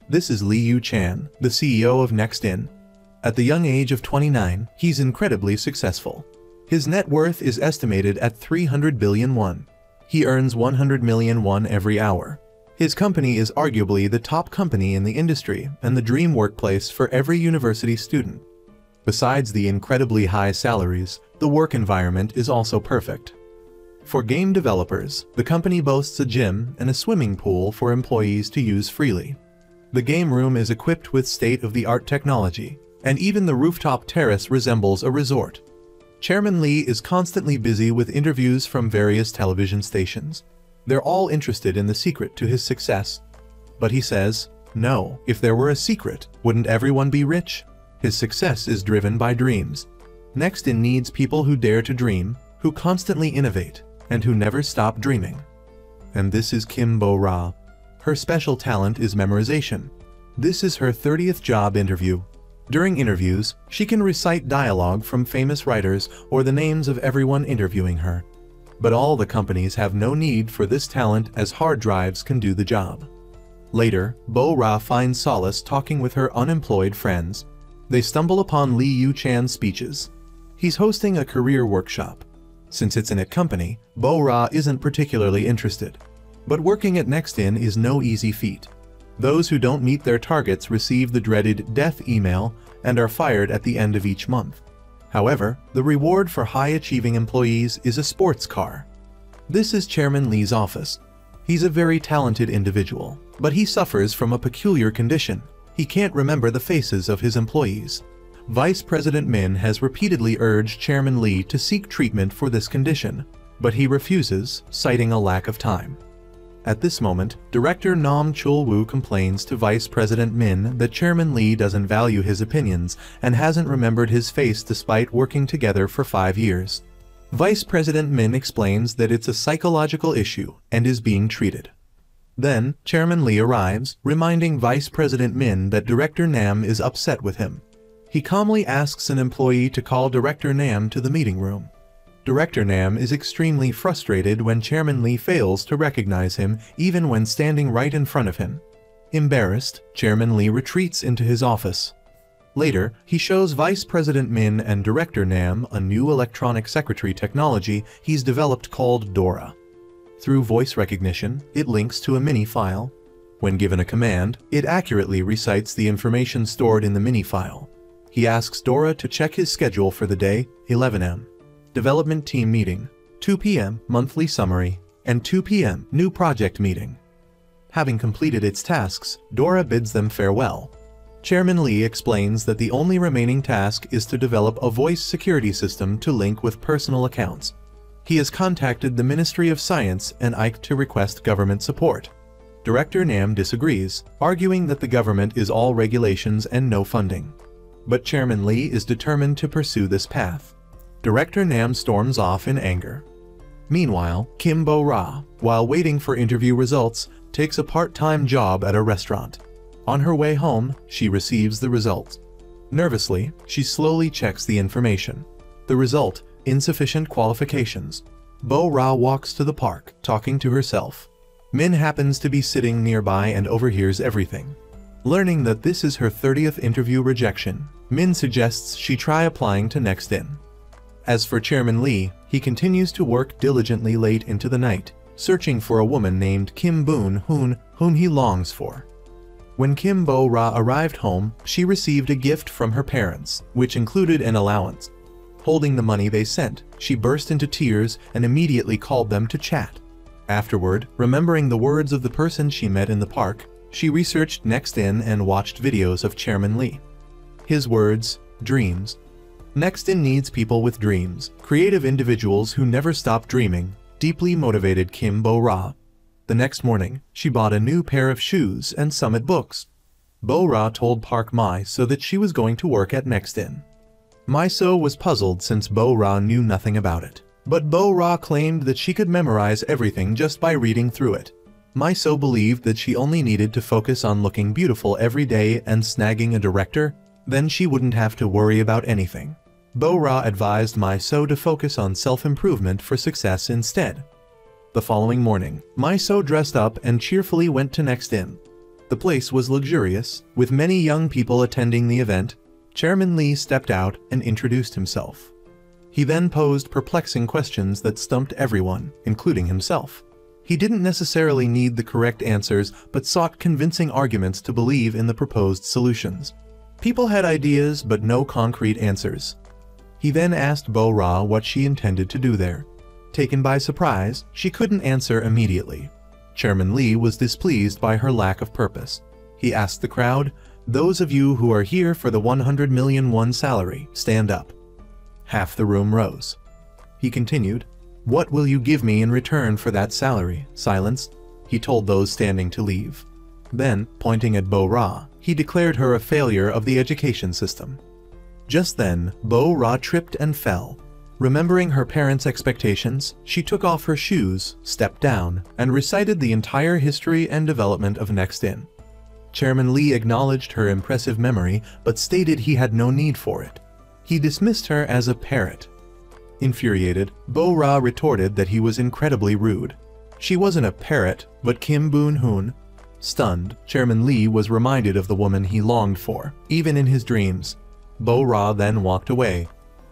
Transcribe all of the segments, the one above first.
This is Lee Yu-chan, the CEO of NextIn. At the young age of 29, he's incredibly successful. His net worth is estimated at 300 billion won. He earns 100 million won every hour. His company is arguably the top company in the industry and the dream workplace for every university student. Besides the incredibly high salaries, the work environment is also perfect. For game developers, the company boasts a gym and a swimming pool for employees to use freely. The game room is equipped with state-of-the-art technology, and even the rooftop terrace resembles a resort. Chairman Lee is constantly busy with interviews from various television stations. They're all interested in the secret to his success. But he says, no, if there were a secret, wouldn't everyone be rich? His success is driven by dreams. NextIn needs people who dare to dream, who constantly innovate, and who never stop dreaming. And this is Kim Bo-ra. Her special talent is memorization. This is her 30th job interview. During interviews, she can recite dialogue from famous writers or the names of everyone interviewing her. But all the companies have no need for this talent as hard drives can do the job. Later, Bo-ra finds solace talking with her unemployed friends. They stumble upon Lee Yu-chan's speeches. He's hosting a career workshop. Since it's in a company, Bo-ra isn't particularly interested. But working at NextIn is no easy feat. Those who don't meet their targets receive the dreaded death email and are fired at the end of each month. However, the reward for high-achieving employees is a sports car. This is Chairman Lee's office. He's a very talented individual, but he suffers from a peculiar condition. He can't remember the faces of his employees. Vice President Min has repeatedly urged Chairman Lee to seek treatment for this condition, but he refuses, citing a lack of time. At this moment, Director Nam Chul-woo complains to Vice President Min that Chairman Lee doesn't value his opinions and hasn't remembered his face despite working together for 5 years. Vice President Min explains that it's a psychological issue and is being treated. Then, Chairman Lee arrives, reminding Vice President Min that Director Nam is upset with him. He calmly asks an employee to call Director Nam to the meeting room. Director Nam is extremely frustrated when Chairman Lee fails to recognize him even when standing right in front of him. Embarrassed, Chairman Lee retreats into his office. Later, he shows Vice President Min and Director Nam a new electronic secretary technology he's developed called Dora. Through voice recognition, it links to a mini file. When given a command, it accurately recites the information stored in the mini file. He asks Dora to check his schedule for the day, 11 a.m. Development team meeting, 2 p.m. monthly summary, and 2 p.m. new project meeting. Having completed its tasks, Dora bids them farewell. Chairman Lee explains that the only remaining task is to develop a voice security system to link with personal accounts. He has contacted the Ministry of Science and ICE to request government support. Director Nam disagrees, arguing that the government is all regulations and no funding. But Chairman Lee is determined to pursue this path. Director Nam storms off in anger. Meanwhile, Kim Bo-ra, while waiting for interview results, takes a part-time job at a restaurant. On her way home, she receives the results. Nervously, she slowly checks the information. The result: insufficient qualifications. Bo-ra walks to the park, talking to herself. Min happens to be sitting nearby and overhears everything. Learning that this is her 30th interview rejection, Min suggests she try applying to NextIn. As for Chairman Lee, he continues to work diligently late into the night, searching for a woman named Kim Boon-hoon, whom he longs for. When Kim Bo-ra arrived home, she received a gift from her parents, which included an allowance. Holding the money they sent, she burst into tears and immediately called them to chat. Afterward, remembering the words of the person she met in the park, she researched NextIn and watched videos of Chairman Lee. His words: dreams. NextIn needs people with dreams, creative individuals who never stop dreaming, deeply motivated Kim Bo-ra. The next morning, she bought a new pair of shoes and Summit books. Bo-ra told Park Mi-so that she was going to work at NextIn. Mi-so was puzzled since Bo-ra knew nothing about it, but Bo-ra claimed that she could memorize everything just by reading through it. Mi-so believed that she only needed to focus on looking beautiful every day and snagging a director, then she wouldn't have to worry about anything. Bo-ra advised Mi-so to focus on self-improvement for success instead. The following morning, Mi-so dressed up and cheerfully went to NextIn. The place was luxurious, with many young people attending the event. Chairman Lee stepped out and introduced himself. He then posed perplexing questions that stumped everyone, including himself. He didn't necessarily need the correct answers, but sought convincing arguments to believe in the proposed solutions. People had ideas, but no concrete answers. He then asked Bo-Ra what she intended to do there. Taken by surprise, she couldn't answer immediately. Chairman Lee was displeased by her lack of purpose. He asked the crowd, "Those of you who are here for the 100 million won salary, stand up." Half the room rose. He continued, "What will you give me in return for that salary?" Silence. He told those standing to leave. Then, pointing at Bo-Ra, he declared her a failure of the education system. Just then, Bo-Ra tripped and fell. Remembering her parents' expectations, she took off her shoes, stepped down, and recited the entire history and development of Next-In. Chairman Lee acknowledged her impressive memory, but stated he had no need for it. He dismissed her as a parrot. Infuriated, Bo-Ra retorted that he was incredibly rude. She wasn't a parrot, but Kim Boon-hoon. Stunned, Chairman Lee was reminded of the woman he longed for, even in his dreams. Bo-Ra then walked away.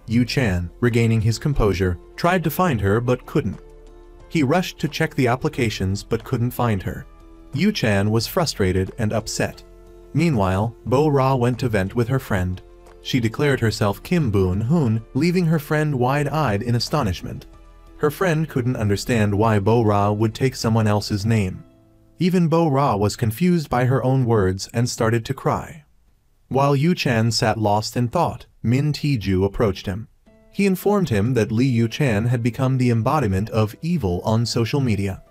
Yu Chan, regaining his composure, tried to find her but couldn't. He rushed to check the applications but couldn't find her. Yu Chan was frustrated and upset. Meanwhile, Bo-Ra went to vent with her friend. She declared herself Kim Boon-hoon, leaving her friend wide-eyed in astonishment. Her friend couldn't understand why Bo-Ra would take someone else's name. Even Bo-Ra was confused by her own words and started to cry. While Yu Chan sat lost in thought, Min Tae-ju approached him. He informed him that Lee Yu Chan had become the embodiment of evil on social media.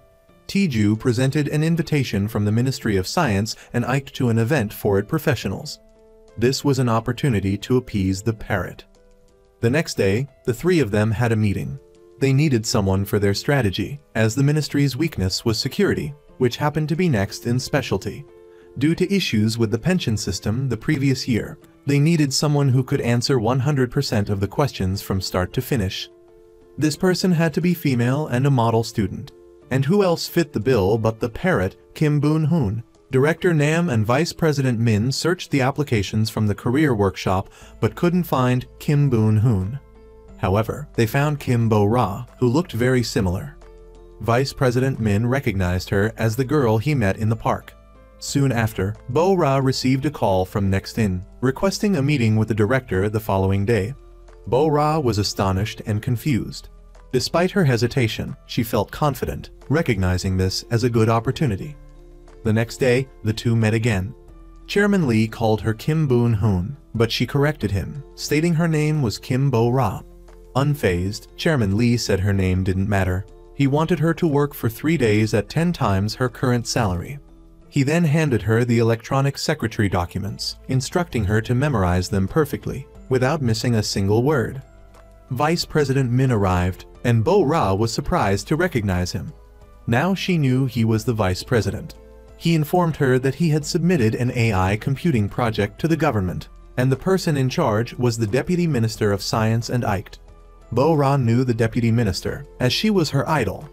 Tae-ju presented an invitation from the Ministry of Science and Ike to an event for it professionals. This was an opportunity to appease the parrot. The next day, the three of them had a meeting. They needed someone for their strategy, as the ministry's weakness was security, which happened to be next in specialty. Due to issues with the pension system the previous year, they needed someone who could answer 100% of the questions from start to finish. This person had to be female and a model student. And who else fit the bill but the parrot, Kim Boon-hoon? Director Nam and Vice President Min searched the applications from the career workshop but couldn't find Kim Boon-hoon. However, they found Kim Bo-Ra, who looked very similar. Vice President Min recognized her as the girl he met in the park. Soon after, Bo-Ra received a call from Next-In, requesting a meeting with the director the following day. Bo-Ra was astonished and confused. Despite her hesitation, she felt confident, recognizing this as a good opportunity. The next day, the two met again. Chairman Lee called her Kim Boon-hoon, but she corrected him, stating her name was Kim Bo-Ra. Unfazed, Chairman Lee said her name didn't matter. He wanted her to work for 3 days at 10 times her current salary. He then handed her the electronic secretary documents, instructing her to memorize them perfectly, without missing a single word. Vice President Min arrived, and Bo-Ra was surprised to recognize him. Now she knew he was the vice president. He informed her that he had submitted an AI computing project to the government, and the person in charge was the Deputy Minister of Science and Ike. Bo-Ra knew the Deputy Minister, as she was her idol.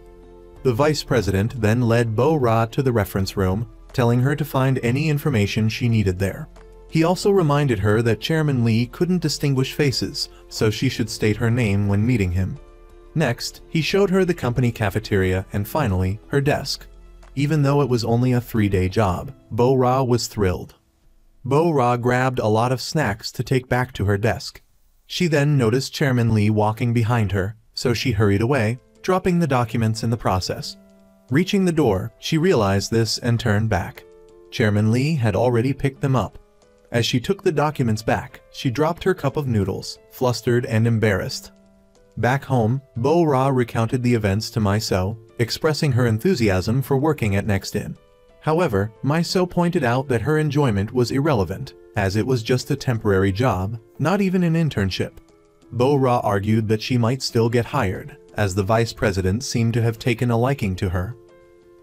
The vice president then led Bo-Ra to the reference room, telling her to find any information she needed there. He also reminded her that Chairman Lee couldn't distinguish faces, so she should state her name when meeting him. Next, he showed her the company cafeteria and finally, her desk. Even though it was only a 3-day job, Bo-Ra was thrilled. Bo-Ra grabbed a lot of snacks to take back to her desk. She then noticed Chairman Lee walking behind her, so she hurried away, dropping the documents in the process. Reaching the door, she realized this and turned back. Chairman Lee had already picked them up. As she took the documents back, she dropped her cup of noodles, flustered and embarrassed. Back home, Bo-Ra recounted the events to Miso, expressing her enthusiasm for working at Next-In. However, Miso pointed out that her enjoyment was irrelevant, as it was just a temporary job, not even an internship. Bo-Ra argued that she might still get hired, as the vice president seemed to have taken a liking to her.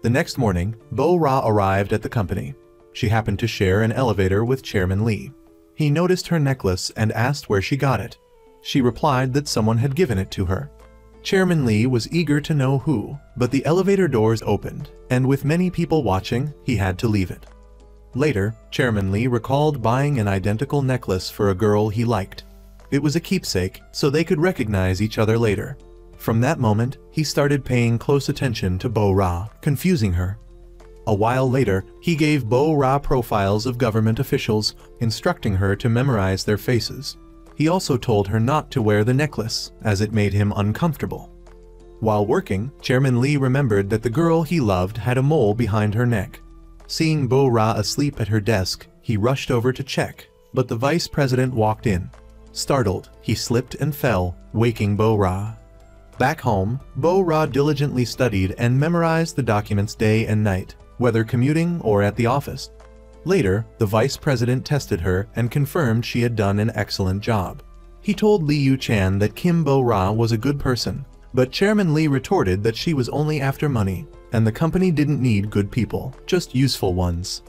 The next morning, Bo-Ra arrived at the company. She happened to share an elevator with Chairman Lee. He noticed her necklace and asked where she got it. She replied that someone had given it to her. Chairman Lee was eager to know who, but the elevator doors opened, and with many people watching, he had to leave it. Later, Chairman Lee recalled buying an identical necklace for a girl he liked. It was a keepsake, so they could recognize each other later. From that moment, he started paying close attention to Bo-ra, confusing her. A while later, he gave Bo-ra profiles of government officials, instructing her to memorize their faces. He also told her not to wear the necklace, as it made him uncomfortable. While working, Chairman Lee remembered that the girl he loved had a mole behind her neck. Seeing Bo-ra asleep at her desk, he rushed over to check, but the vice president walked in. Startled, he slipped and fell, waking Bo-ra. Back home, Bo-ra diligently studied and memorized the documents day and night, whether commuting or at the office. Later, the vice president tested her and confirmed she had done an excellent job. He told Lee Yu-chan that Kim Bo-ra was a good person, but Chairman Lee retorted that she was only after money, and the company didn't need good people, just useful ones.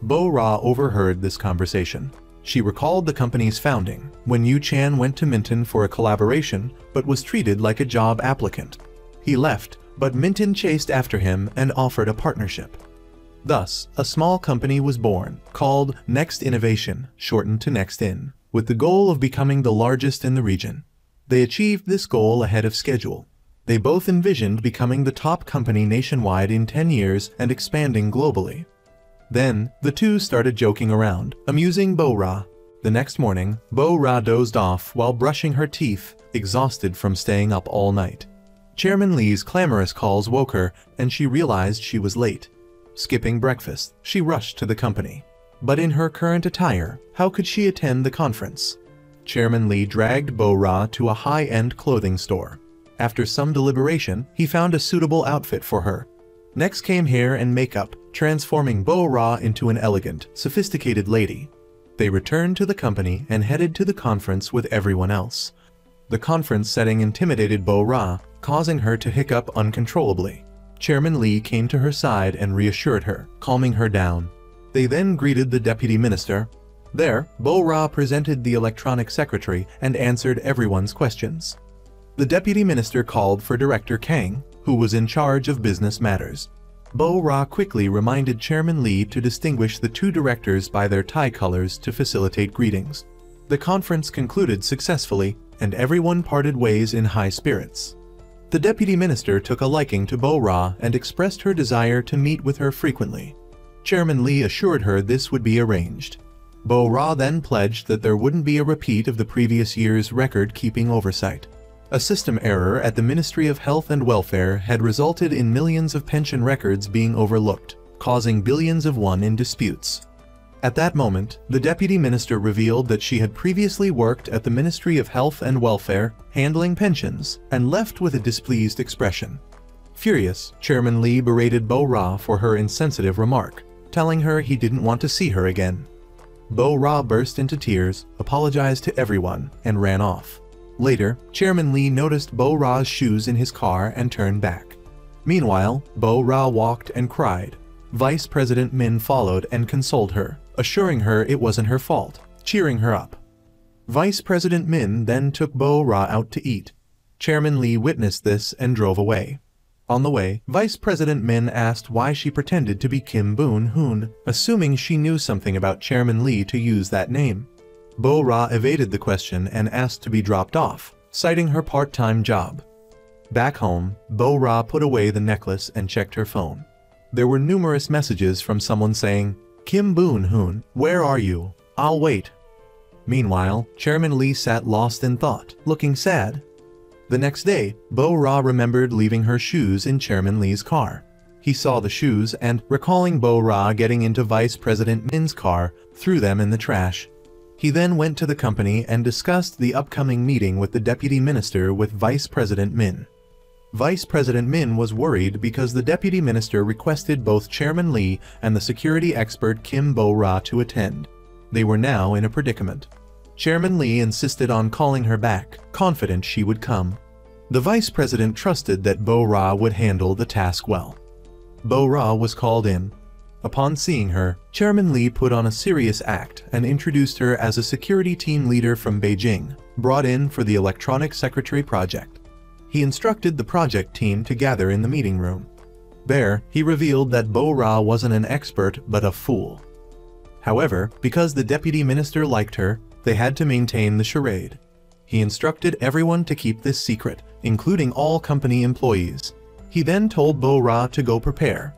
Bo-ra overheard this conversation. She recalled the company's founding, when Yu-chan went to Minton for a collaboration, but was treated like a job applicant. He left, but Minton chased after him and offered a partnership. Thus, a small company was born, called Next Innovation, shortened to Next In, with the goal of becoming the largest in the region. They achieved this goal ahead of schedule. They both envisioned becoming the top company nationwide in 10 years and expanding globally. Then, the two started joking around, amusing Bo-ra. The next morning, Bo-ra dozed off while brushing her teeth, exhausted from staying up all night. Chairman Lee's clamorous calls woke her, and she realized she was late. Skipping breakfast, she rushed to the company. But in her current attire, how could she attend the conference? Chairman Lee dragged Bo-ra to a high-end clothing store. After some deliberation, he found a suitable outfit for her. Next came hair and makeup, transforming Bo-ra into an elegant, sophisticated lady. They returned to the company and headed to the conference with everyone else. The conference setting intimidated Bo-ra, causing her to hiccup uncontrollably. Chairman Lee came to her side and reassured her, calming her down. They then greeted the deputy minister. There, Bo-ra presented the electronic secretary and answered everyone's questions. The deputy minister called for Director Kang, who was in charge of business matters. Bo-ra quickly reminded Chairman Lee to distinguish the two directors by their tie colors to facilitate greetings. The conference concluded successfully, and everyone parted ways in high spirits. The deputy minister took a liking to Bo-ra and expressed her desire to meet with her frequently. Chairman Lee assured her this would be arranged. Bo-ra then pledged that there wouldn't be a repeat of the previous year's record-keeping oversight. A system error at the Ministry of Health and Welfare had resulted in millions of pension records being overlooked, causing billions of won in disputes. At that moment, the deputy minister revealed that she had previously worked at the Ministry of Health and Welfare, handling pensions, and left with a displeased expression. Furious, Chairman Lee berated Bo-ra for her insensitive remark, telling her he didn't want to see her again. Bo-ra burst into tears, apologized to everyone, and ran off. Later, Chairman Lee noticed Bo-ra's shoes in his car and turned back. Meanwhile, Bo-ra walked and cried. Vice President Min followed and consoled her, assuring her it wasn't her fault, cheering her up. Vice President Min then took Bo-ra out to eat. Chairman Lee witnessed this and drove away. On the way, Vice President Min asked why she pretended to be Kim Boon-hoon, assuming she knew something about Chairman Lee to use that name. Bo-ra evaded the question and asked to be dropped off, citing her part-time job. Back home, Bo-ra put away the necklace and checked her phone. There were numerous messages from someone saying, "Kim Boon-hoon, where are you? I'll wait." Meanwhile, Chairman Lee sat lost in thought, looking sad. The next day, Bo-ra remembered leaving her shoes in Chairman Lee's car. He saw the shoes and, recalling Bo-ra getting into Vice President Min's car, threw them in the trash. He then went to the company and discussed the upcoming meeting with the deputy minister with Vice President Min. Vice President Min was worried because the deputy minister requested both Chairman Lee and the security expert Kim Bo-ra to attend. They were now in a predicament. Chairman Lee insisted on calling her back, confident she would come. The vice president trusted that Bo-ra would handle the task well. Bo-ra was called in. Upon seeing her, Chairman Lee put on a serious act and introduced her as a security team leader from Beijing, brought in for the electronic secretary project. He instructed the project team to gather in the meeting room. There, he revealed that Bo-ra wasn't an expert but a fool. However, because the deputy minister liked her, they had to maintain the charade. He instructed everyone to keep this secret, including all company employees. He then told Bo-ra to go prepare.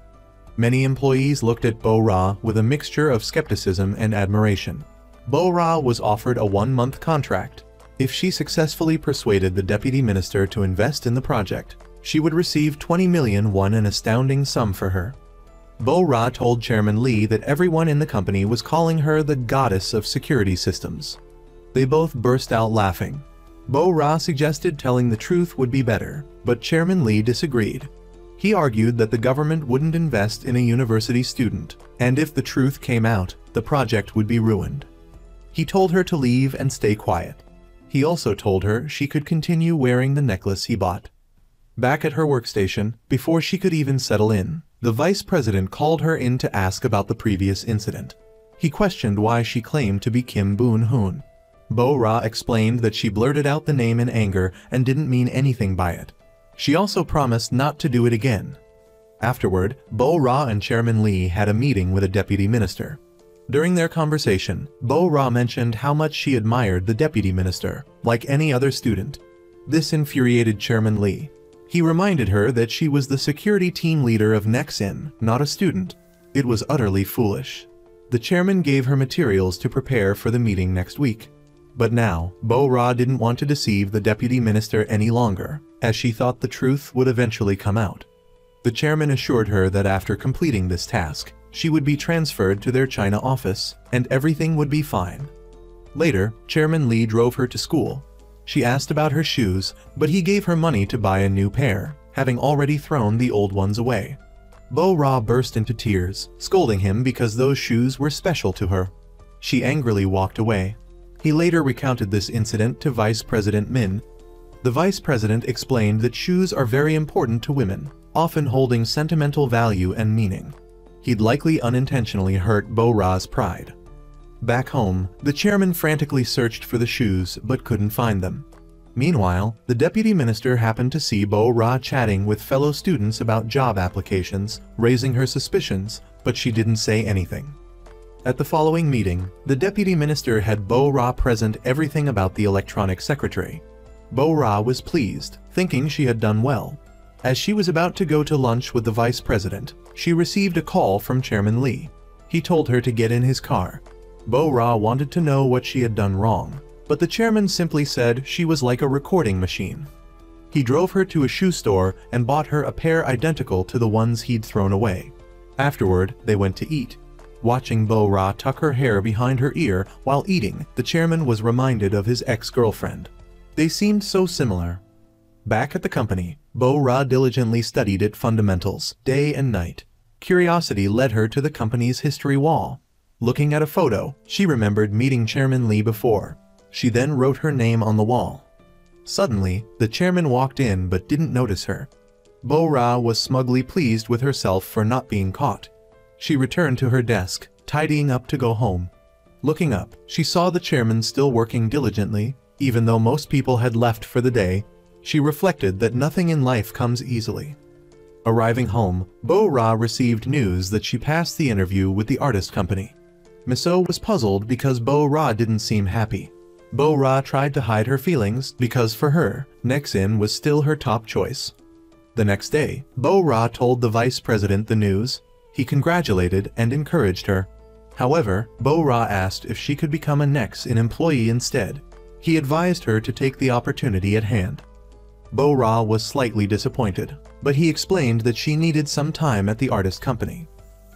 Many employees looked at Bo-ra with a mixture of skepticism and admiration. Bo-ra was offered a 1-month contract. If she successfully persuaded the deputy minister to invest in the project, she would receive 20 million won, an astounding sum for her. Bo-ra told Chairman Lee that everyone in the company was calling her the goddess of security systems. They both burst out laughing. Bo-ra suggested telling the truth would be better, but Chairman Lee disagreed. He argued that the government wouldn't invest in a university student, and if the truth came out, the project would be ruined. He told her to leave and stay quiet. He also told her she could continue wearing the necklace he bought. Back at her workstation, before she could even settle in, the vice president called her in to ask about the previous incident. He questioned why she claimed to be Kim Boon-hoon. Bo-ra explained that she blurted out the name in anger and didn't mean anything by it. She also promised not to do it again. Afterward, Bo-ra and Chairman Lee had a meeting with a deputy minister. During their conversation, Bo-ra mentioned how much she admired the deputy minister, like any other student. This infuriated Chairman Lee. He reminded her that she was the security team leader of Nexin, not a student. It was utterly foolish. The chairman gave her materials to prepare for the meeting next week. But now, Bo-ra didn't want to deceive the deputy minister any longer, as she thought the truth would eventually come out. The chairman assured her that after completing this task, she would be transferred to their China office, and everything would be fine. Later, Chairman Lee drove her to school. She asked about her shoes, but he gave her money to buy a new pair, having already thrown the old ones away. Bo-ra burst into tears, scolding him because those shoes were special to her. She angrily walked away. He later recounted this incident to Vice President Min. The vice president explained that shoes are very important to women, often holding sentimental value and meaning. He'd likely unintentionally hurt Bo-ra's pride. Back home, the chairman frantically searched for the shoes but couldn't find them. Meanwhile, the deputy minister happened to see Bo-ra chatting with fellow students about job applications, raising her suspicions, but she didn't say anything. At the following meeting, the deputy minister had Bo-ra present everything about the electronic secretary. Bo-ra was pleased, thinking she had done well. As she was about to go to lunch with the vice president, she received a call from Chairman Lee. He told her to get in his car. Bo-ra wanted to know what she had done wrong, but the chairman simply said she was like a recording machine. He drove her to a shoe store and bought her a pair identical to the ones he'd thrown away. Afterward, they went to eat. Watching Bo-ra tuck her hair behind her ear while eating, the chairman was reminded of his ex-girlfriend. They seemed so similar. Back at the company, Bo-ra diligently studied its fundamentals, day and night. Curiosity led her to the company's history wall. Looking at a photo, she remembered meeting Chairman Lee before. She then wrote her name on the wall. Suddenly, the chairman walked in but didn't notice her. Bo-ra was smugly pleased with herself for not being caught. She returned to her desk, tidying up to go home. Looking up, she saw the chairman still working diligently, even though most people had left for the day. She reflected that nothing in life comes easily. Arriving home, Bo-ra received news that she passed the interview with the artist company. Miso was puzzled because Bo-ra didn't seem happy. Bo-ra tried to hide her feelings because for her, Nexin was still her top choice. The next day, Bo-ra told the vice president the news. He congratulated and encouraged her. However, Bo-ra asked if she could become a Nexin employee instead. He advised her to take the opportunity at hand. Bo-ra was slightly disappointed, but he explained that she needed some time at the artist company.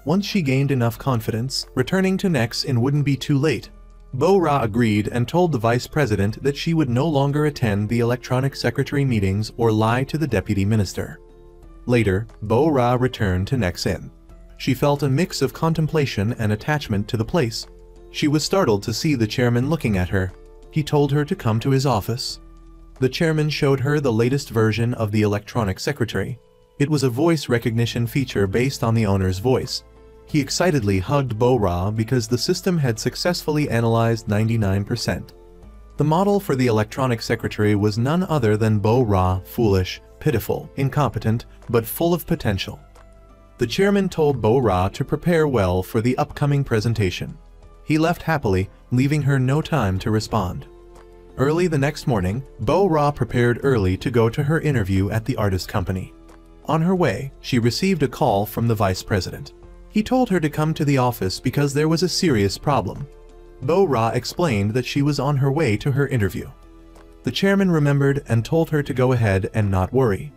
Once she gained enough confidence, returning to Nexin wouldn't be too late. Bo-ra agreed and told the vice president that she would no longer attend the electronic secretary meetings or lie to the deputy minister. Later, Bo-ra returned to Nexin. She felt a mix of contemplation and attachment to the place. She was startled to see the chairman looking at her. He told her to come to his office. The chairman showed her the latest version of the electronic secretary. It was a voice recognition feature based on the owner's voice. He excitedly hugged Bo-ra because the system had successfully analyzed 99%. The model for the electronic secretary was none other than Bo-ra, foolish, pitiful, incompetent, but full of potential. The chairman told Bo-ra to prepare well for the upcoming presentation. He left happily, leaving her no time to respond. Early the next morning, Bo-ra prepared early to go to her interview at the artist company. On her way, she received a call from the vice president. He told her to come to the office because there was a serious problem. Bo-ra explained that she was on her way to her interview. The chairman remembered and told her to go ahead and not worry.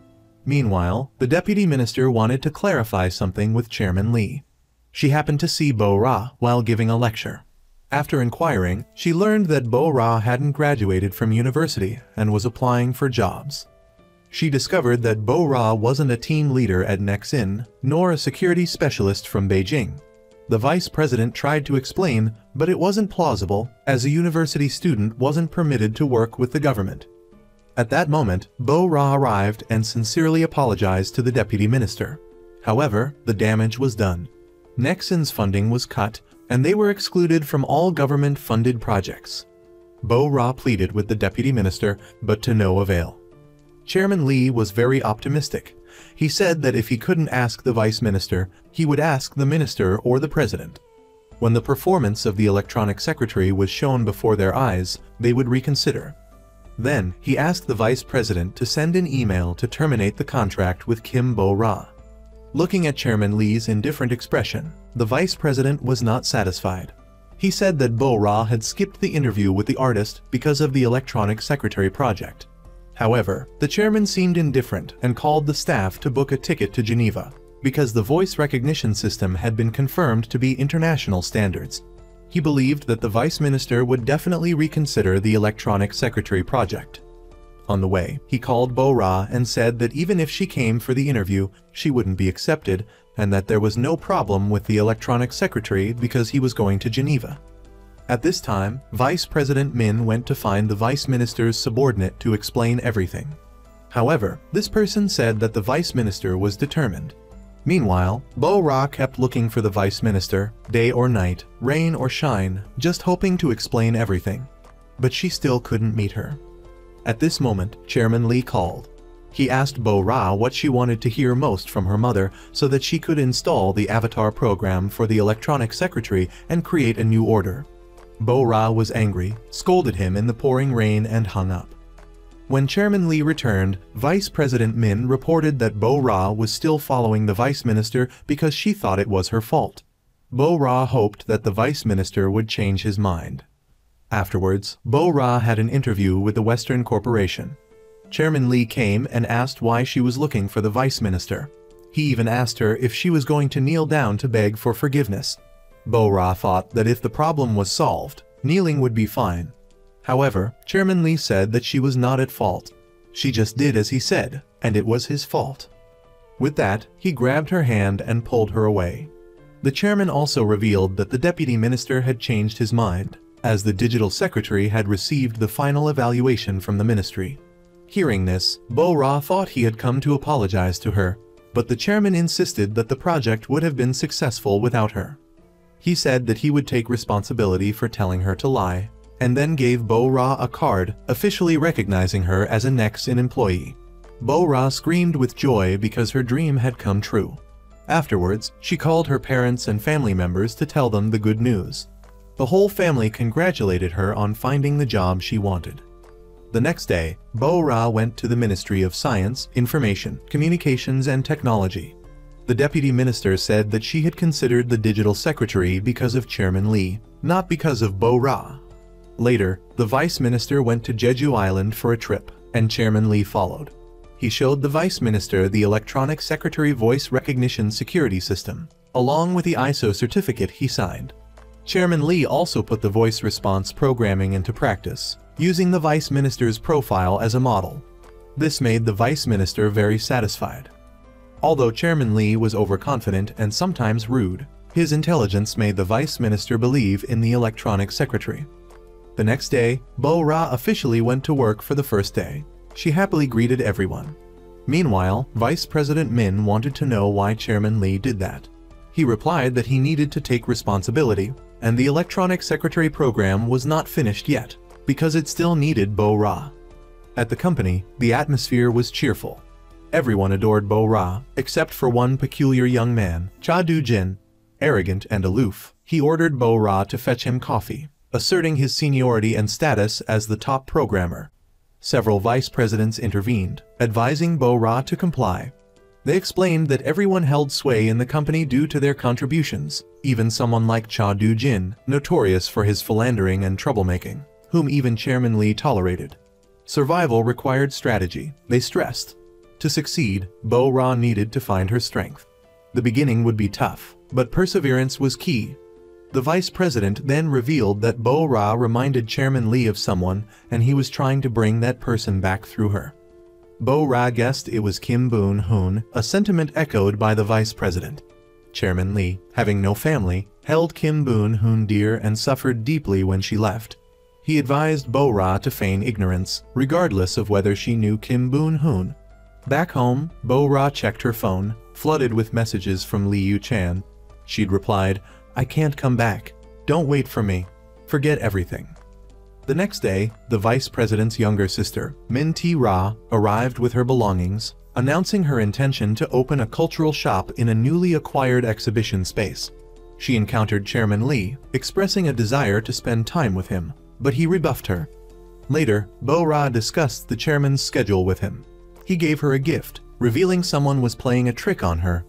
Meanwhile, the deputy minister wanted to clarify something with Chairman Lee. She happened to see Bo-ra while giving a lecture. After inquiring, she learned that Bo-ra hadn't graduated from university and was applying for jobs. She discovered that Bo-ra wasn't a team leader at Nexin, nor a security specialist from Beijing. The vice president tried to explain, but it wasn't plausible, as a university student wasn't permitted to work with the government. At that moment, Bo-ra arrived and sincerely apologized to the deputy minister. However, the damage was done. Nexin's funding was cut, and they were excluded from all government-funded projects. Bo-ra pleaded with the deputy minister, but to no avail. Chairman Lee was very optimistic. He said that if he couldn't ask the vice minister, he would ask the minister or the president. When the performance of the electronic secretary was shown before their eyes, they would reconsider. Then, he asked the vice president to send an email to terminate the contract with Kim Bo-ra. Looking at Chairman Lee's indifferent expression, the vice president was not satisfied. He said that Bo-ra had skipped the interview with the artist because of the electronic secretary project. However, the chairman seemed indifferent and called the staff to book a ticket to Geneva, because the voice recognition system had been confirmed to be international standards. He believed that the vice minister would definitely reconsider the electronic secretary project. On the way, he called Bo-ra and said that even if she came for the interview, she wouldn't be accepted, and that there was no problem with the electronic secretary because he was going to Geneva. At this time, Vice President Min went to find the vice minister's subordinate to explain everything. However, this person said that the vice minister was determined. Meanwhile, Bo-ra kept looking for the vice minister, day or night, rain or shine, just hoping to explain everything. But she still couldn't meet her. At this moment, Chairman Lee called. He asked Bo-ra what she wanted to hear most from her mother so that she could install the avatar program for the electronic secretary and create a new order. Bo-ra was angry, scolded him in the pouring rain and hung up. When Chairman Lee returned, Vice President Min reported that Bo-ra was still following the vice minister because she thought it was her fault. Bo-ra hoped that the vice minister would change his mind. Afterwards, Bo-ra had an interview with the Western Corporation. Chairman Lee came and asked why she was looking for the vice minister. He even asked her if she was going to kneel down to beg for forgiveness. Bo-ra thought that if the problem was solved, kneeling would be fine. However, Chairman Lee said that she was not at fault. She just did as he said, and it was his fault. With that, he grabbed her hand and pulled her away. The chairman also revealed that the deputy minister had changed his mind, as the digital secretary had received the final evaluation from the ministry. Hearing this, Bo-ra thought he had come to apologize to her, but the chairman insisted that the project would have been successful without her. He said that he would take responsibility for telling her to lie, and then gave Bo-ra a card, officially recognizing her as a Nexin employee. Bo-ra screamed with joy because her dream had come true. Afterwards, she called her parents and family members to tell them the good news. The whole family congratulated her on finding the job she wanted. The next day, Bo-ra went to the Ministry of Science, Information, Communications and Technology. The deputy minister said that she had considered the digital secretary because of Chairman Lee, not because of Bo-ra. Later, the vice minister went to Jeju Island for a trip, and Chairman Lee followed. He showed the vice minister the electronic secretary voice recognition security system, along with the ISO certificate he signed. Chairman Lee also put the voice response programming into practice, using the vice minister's profile as a model. This made the vice minister very satisfied. Although Chairman Lee was overconfident and sometimes rude, his intelligence made the vice minister believe in the electronic secretary. The next day, Bo-ra officially went to work for the first day. She happily greeted everyone. Meanwhile, Vice President Min wanted to know why Chairman Lee did that. He replied that he needed to take responsibility, and the electronic secretary program was not finished yet, because it still needed Bo-ra. At the company, the atmosphere was cheerful. Everyone adored Bo-ra, except for one peculiar young man, Cha Do-jin. Arrogant and aloof, He ordered Bo Ra to fetch him coffee, asserting his seniority and status as the top programmer. Several vice presidents intervened, advising Bo Ra to comply. They explained that everyone held sway in the company due to their contributions, even someone like Cha Do-jin, notorious for his philandering and troublemaking, whom even Chairman Lee tolerated. Survival required strategy, they stressed. To succeed, Bo Ra needed to find her strength. The beginning would be tough, but perseverance was key. The vice president then revealed that Bo Ra reminded Chairman Lee of someone, and he was trying to bring that person back through her. Bo Ra guessed it was Kim Boon-hoon, a sentiment echoed by the vice president. Chairman Lee, having no family, held Kim Boon-hoon dear and suffered deeply when she left. He advised Bo Ra to feign ignorance, regardless of whether she knew Kim Boon-hoon. Back home, Bo Ra checked her phone, flooded with messages from Lee Yu-chan. She'd replied, "I can't come back. Don't wait for me. Forget everything." The next day, the vice president's younger sister, Min Tae-ra, arrived with her belongings, announcing her intention to open a cultural shop in a newly acquired exhibition space. She encountered Chairman Lee, expressing a desire to spend time with him, but he rebuffed her. Later, Bo Ra discussed the chairman's schedule with him. He gave her a gift, revealing someone was playing a trick on her.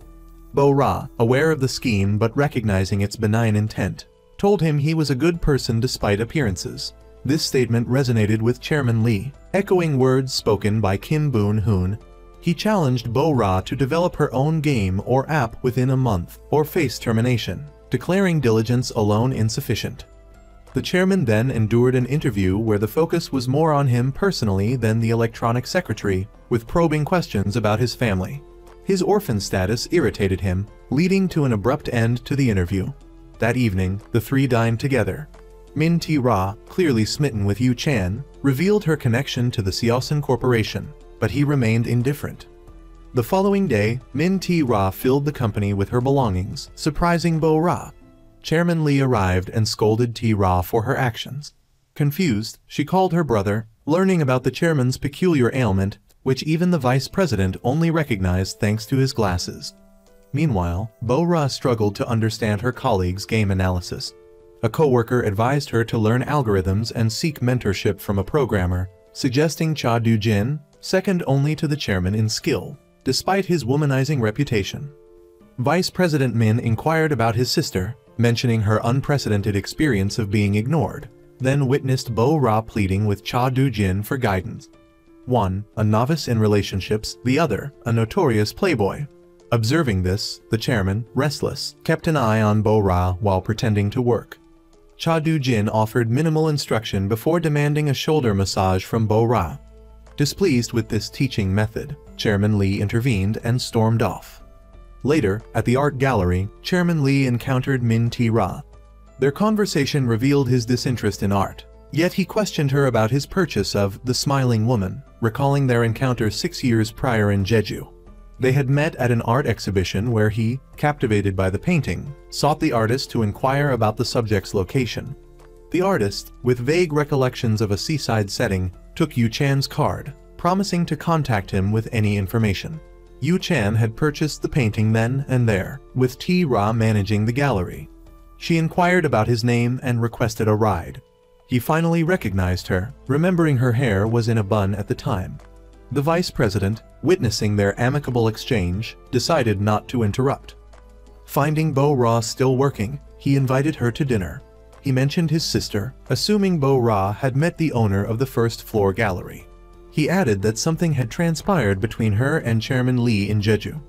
Bo Ra, aware of the scheme but recognizing its benign intent, told him he was a good person despite appearances. This statement resonated with Chairman Lee, echoing words spoken by Kim Boon-hoon. He challenged Bo Ra to develop her own game or app within a month, or face termination, declaring diligence alone insufficient. The chairman then endured an interview where the focus was more on him personally than the electronic secretary, with probing questions about his family. His orphan status irritated him, leading to an abrupt end to the interview. That evening, the three dined together. Min Tae-ra, clearly smitten with Yu-chan, revealed her connection to the Seosin Corporation, but he remained indifferent. The following day, Min Tae-ra filled the company with her belongings, surprising Bo Ra. Chairman Lee arrived and scolded Tae-ra for her actions. Confused, she called her brother, learning about the chairman's peculiar ailment, which even the vice president only recognized thanks to his glasses. Meanwhile, Bo Ra struggled to understand her colleague's game analysis. A coworker advised her to learn algorithms and seek mentorship from a programmer, suggesting Cha Do-jin, second only to the chairman in skill, despite his womanizing reputation. Vice President Min inquired about his sister, mentioning her unprecedented experience of being ignored, then witnessed Bo Ra pleading with Cha Do-jin for guidance. One, a novice in relationships, the other, a notorious playboy. Observing this, the chairman, restless, kept an eye on Bo Ra while pretending to work. Cha Do-jin offered minimal instruction before demanding a shoulder massage from Bo Ra. Displeased with this teaching method, Chairman Lee intervened and stormed off. Later, at the art gallery, Chairman Lee encountered Min Tae-ra. Their conversation revealed his disinterest in art, yet he questioned her about his purchase of The Smiling Woman, recalling their encounter 6 years prior in Jeju. They had met at an art exhibition where he, captivated by the painting, sought the artist to inquire about the subject's location. The artist, with vague recollections of a seaside setting, took Yu-chan's card, promising to contact him with any information. Yu-chan had purchased the painting then and there, with Tae-ra managing the gallery. She inquired about his name and requested a ride. He finally recognized her, remembering her hair was in a bun at the time. The vice president, witnessing their amicable exchange, decided not to interrupt. Finding Bo Ra still working, he invited her to dinner. He mentioned his sister, assuming Bo Ra had met the owner of the first-floor gallery. He added that something had transpired between her and Chairman Lee in Jeju.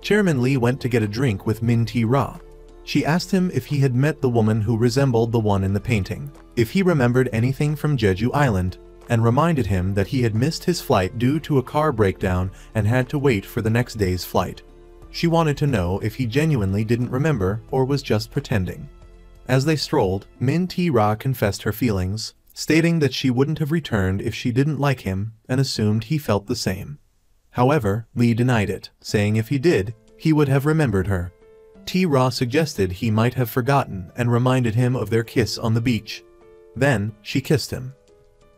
Chairman Lee went to get a drink with Min Tae-ra. She asked him if he had met the woman who resembled the one in the painting, if he remembered anything from Jeju Island, and reminded him that he had missed his flight due to a car breakdown and had to wait for the next day's flight. She wanted to know if he genuinely didn't remember or was just pretending. As they strolled, Min Tae-ra confessed her feelings, stating that she wouldn't have returned if she didn't like him and assumed he felt the same. However, Lee denied it, saying if he did, he would have remembered her. Tae-ra suggested he might have forgotten and reminded him of their kiss on the beach. Then, she kissed him.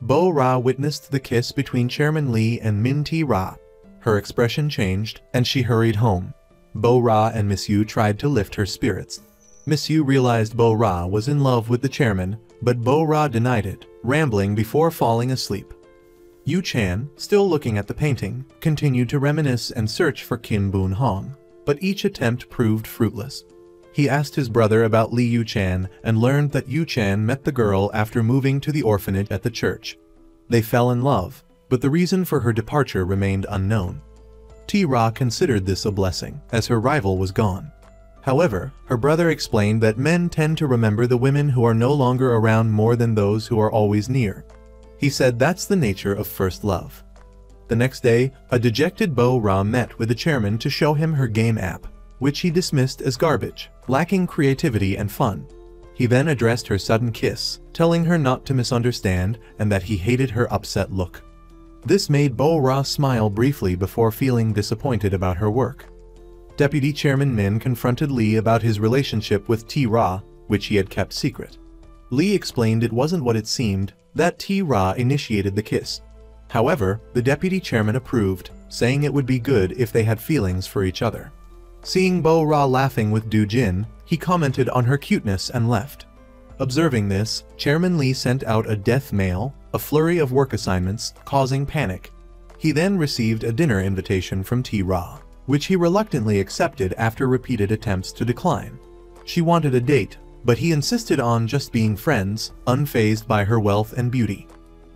Bo Ra witnessed the kiss between Chairman Lee and Min Tae-ra. Her expression changed, and she hurried home. Bo Ra and Miss Yu tried to lift her spirits. Miss Yu realized Bo Ra was in love with the chairman, but Bo Ra denied it, rambling before falling asleep. Yu Chan, still looking at the painting, continued to reminisce and search for Kim Boon Hong, but each attempt proved fruitless. He asked his brother about Lee Yu Chan and learned that Yu Chan met the girl after moving to the orphanage at the church. They fell in love, but the reason for her departure remained unknown. T-Ra considered this a blessing, as her rival was gone. However, her brother explained that men tend to remember the women who are no longer around more than those who are always near. He said that's the nature of first love. The next day, a dejected Bo Ra met with the chairman to show him her game app, which he dismissed as garbage, lacking creativity and fun. He then addressed her sudden kiss, telling her not to misunderstand and that he hated her upset look. This made Bo Ra smile briefly before feeling disappointed about her work. Deputy Chairman Min confronted Lee about his relationship with T-Ra, which he had kept secret. Lee explained it wasn't what it seemed, that T-Ra initiated the kiss. However, the deputy chairman approved, saying it would be good if they had feelings for each other. Seeing Bo Ra laughing with Du Jin, he commented on her cuteness and left. Observing this, Chairman Lee sent out a death mail, a flurry of work assignments, causing panic. He then received a dinner invitation from T-Ra, which he reluctantly accepted after repeated attempts to decline. She wanted a date, but he insisted on just being friends, unfazed by her wealth and beauty.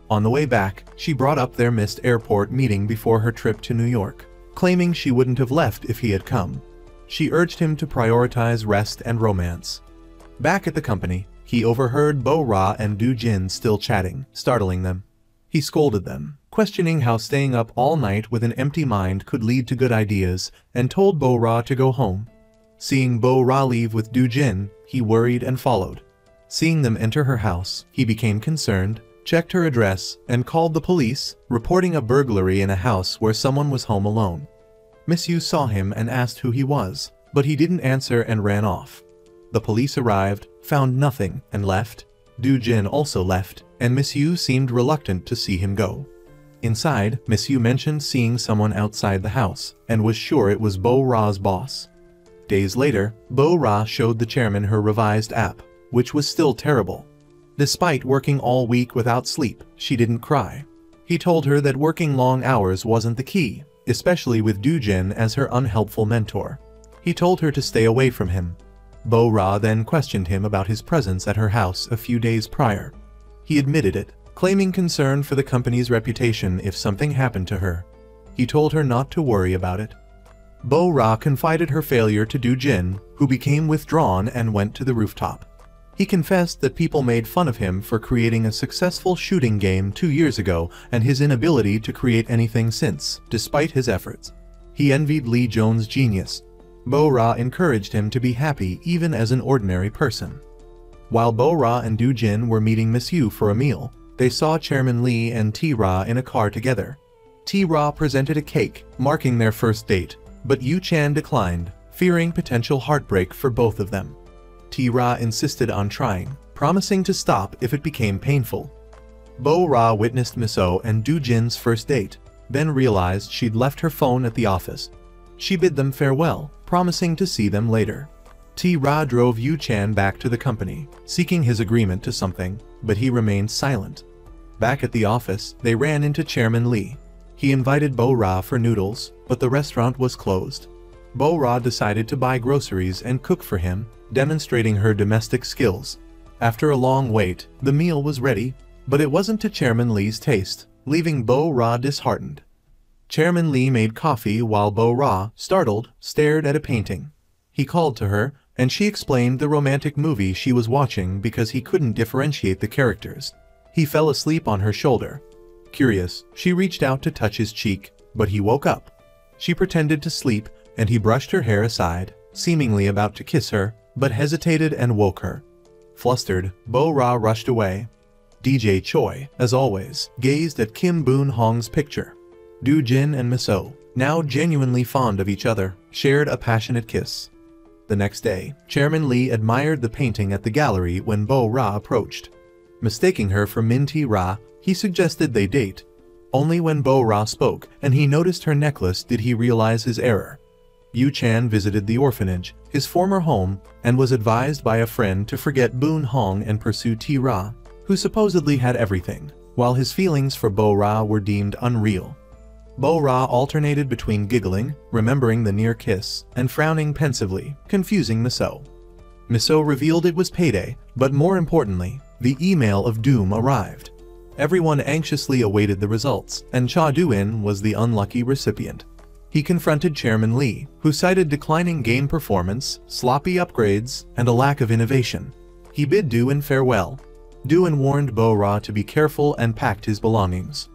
On the way back, she brought up their missed airport meeting before her trip to New York, claiming she wouldn't have left if he had come. She urged him to prioritize rest and romance. Back at the company, he overheard Bo Ra and Du Jin still chatting, startling them. He scolded them, questioning how staying up all night with an empty mind could lead to good ideas, and told Bo Ra to go home. Seeing Bo Ra leave with Du Jin, he worried and followed. Seeing them enter her house, he became concerned, checked her address, and called the police, reporting a burglary in a house where someone was home alone. Miss Yu saw him and asked who he was, but he didn't answer and ran off. The police arrived, found nothing, and left. Du Jin also left, and Miss Yu seemed reluctant to see him go. Inside, Miss Yu mentioned seeing someone outside the house, and was sure it was Bo Ra's boss. Days later, Bo Ra showed the chairman her revised app, which was still terrible. Despite working all week without sleep, she didn't cry. He told her that working long hours wasn't the key, especially with Du Jin as her unhelpful mentor. He told her to stay away from him. Bo Ra then questioned him about his presence at her house a few days prior. He admitted it, claiming concern for the company's reputation if something happened to her. He told her not to worry about it. Bo Ra confided her failure to Du Jin, who became withdrawn and went to the rooftop. He confessed that people made fun of him for creating a successful shooting game 2 years ago and his inability to create anything since, despite his efforts. He envied Lee Jones' genius. Bo Ra encouraged him to be happy even as an ordinary person. While Bo Ra and Du Jin were meeting Miss Yu for a meal, they saw Chairman Lee and T-Ra in a car together. T-Ra presented a cake, marking their first date, but Yu Chan declined, fearing potential heartbreak for both of them. T-Ra insisted on trying, promising to stop if it became painful. Bo Ra witnessed Miss O and Du Jin's first date, then realized she'd left her phone at the office. She bid them farewell, promising to see them later. T-Ra drove Yu Chan back to the company, seeking his agreement to something, but he remained silent. Back at the office, they ran into Chairman Lee. He invited Bo Ra for noodles, but the restaurant was closed. Bo Ra decided to buy groceries and cook for him, demonstrating her domestic skills. After a long wait, the meal was ready, but it wasn't to Chairman Lee's taste, leaving Bo Ra disheartened. Chairman Lee made coffee while Bo Ra, startled, stared at a painting. He called to her, and she explained the romantic movie she was watching because he couldn't differentiate the characters. He fell asleep on her shoulder. Curious, she reached out to touch his cheek, but he woke up. She pretended to sleep, and he brushed her hair aside, seemingly about to kiss her, but hesitated and woke her. Flustered, Bo Ra rushed away. DJ Choi, as always, gazed at Kim Boon Hong's picture. Du Jin and Miss O, now genuinely fond of each other, shared a passionate kiss. The next day, Chairman Lee admired the painting at the gallery when Bo Ra approached. Mistaking her for Min T-Ra, he suggested they date. Only when Bo Ra spoke and he noticed her necklace did he realize his error. Yu Chan visited the orphanage, his former home, and was advised by a friend to forget Boon Hong and pursue T-Ra, who supposedly had everything, while his feelings for Bo-Ra were deemed unreal. Bo-Ra alternated between giggling, remembering the near kiss, and frowning pensively, confusing Miso. Miso revealed it was payday, but more importantly, the email of doom arrived. Everyone anxiously awaited the results, and Cha Du-in was the unlucky recipient. He confronted Chairman Lee, who cited declining game performance, sloppy upgrades, and a lack of innovation. He bid Du-in farewell. Du-in warned Bo-Ra to be careful and packed his belongings.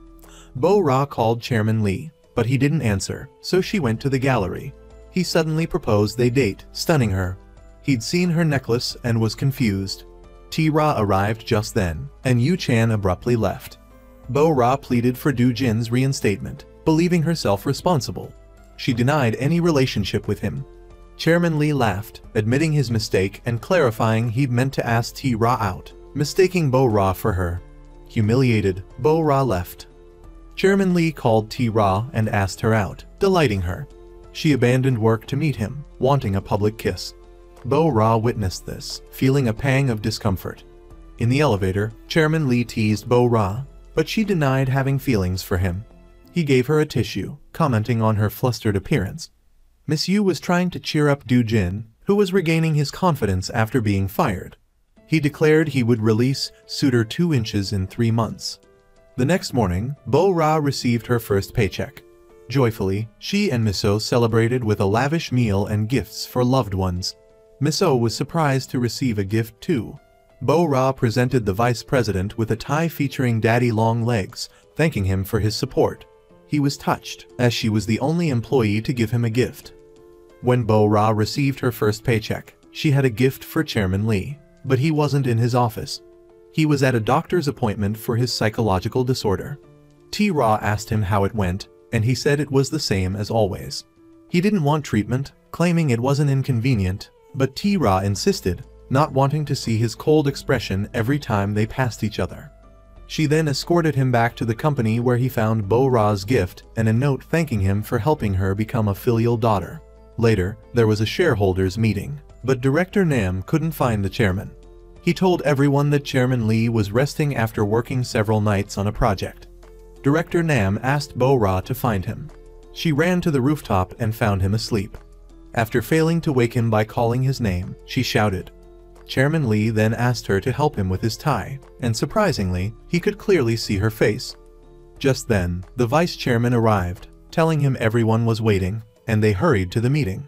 Bo-Ra called Chairman Lee, but he didn't answer, so she went to the gallery. He suddenly proposed they date, stunning her. He'd seen her necklace and was confused. T-Ra arrived just then, and Yu Chan abruptly left. Bo-Ra pleaded for Du-jin's reinstatement, believing herself responsible. She denied any relationship with him. Chairman Lee laughed, admitting his mistake and clarifying he'd meant to ask T-Ra out, mistaking Bo-Ra for her. Humiliated, Bo-Ra left. Chairman Lee called T-Ra and asked her out, delighting her. She abandoned work to meet him, wanting a public kiss. Bo-Ra witnessed this, feeling a pang of discomfort. In the elevator, Chairman Lee teased Bo-Ra, but she denied having feelings for him. He gave her a tissue, commenting on her flustered appearance. Miss Yu was trying to cheer up Du-jin, who was regaining his confidence after being fired. He declared he would release Suitor 2 inches in 3 months. The next morning, Bo-Ra received her first paycheck. Joyfully, she and Miso celebrated with a lavish meal and gifts for loved ones. Miso was surprised to receive a gift too. Bo-Ra presented the vice president with a tie featuring daddy long legs, thanking him for his support. He was touched, as she was the only employee to give him a gift. When Bo-Ra received her first paycheck, she had a gift for Chairman Lee, but he wasn't in his office. He was at a doctor's appointment for his psychological disorder. T-Ra asked him how it went, and he said it was the same as always. He didn't want treatment, claiming it wasn't inconvenient, but T-Ra insisted, not wanting to see his cold expression every time they passed each other. She then escorted him back to the company where he found Bo-Ra's gift and a note thanking him for helping her become a filial daughter. Later, there was a shareholders meeting, but Director Nam couldn't find the chairman. He told everyone that Chairman Lee was resting after working several nights on a project. Director Nam asked Bo-Ra to find him. She ran to the rooftop and found him asleep. After failing to wake him by calling his name, she shouted. Chairman Lee then asked her to help him with his tie, and surprisingly, he could clearly see her face. Just then, the vice chairman arrived, telling him everyone was waiting, and they hurried to the meeting.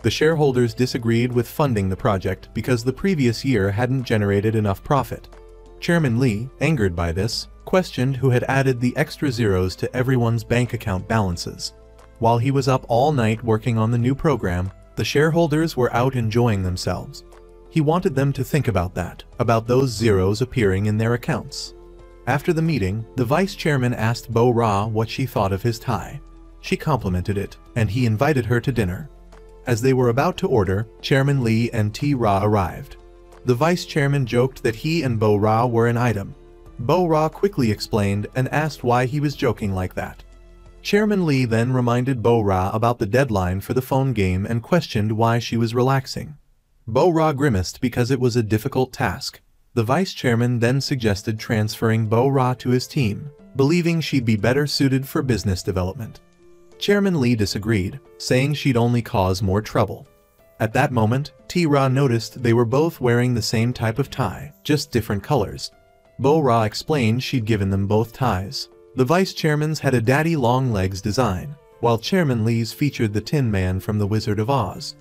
The shareholders disagreed with funding the project because the previous year hadn't generated enough profit. Chairman Lee, angered by this, questioned who had added the extra zeros to everyone's bank account balances. While he was up all night working on the new program, the shareholders were out enjoying themselves. He wanted them to think about that, about those zeros appearing in their accounts. After the meeting, the vice chairman asked Bo-Ra what she thought of his tie. She complimented it, and he invited her to dinner. As they were about to order, Chairman Lee and T-Ra arrived. The vice chairman joked that he and Bo-Ra were an item. Bo-Ra quickly explained and asked why he was joking like that. Chairman Lee then reminded Bo-Ra about the deadline for the phone game and questioned why she was relaxing. Bo-Ra grimaced because it was a difficult task. The vice chairman then suggested transferring Bo-Ra to his team, believing she'd be better suited for business development. Chairman Lee disagreed, saying she'd only cause more trouble. At that moment, T-Ra noticed they were both wearing the same type of tie, just different colors. Bo-Ra explained she'd given them both ties. The vice chairman's had a daddy long legs design, while Chairman Lee's featured the Tin Man from The Wizard of Oz.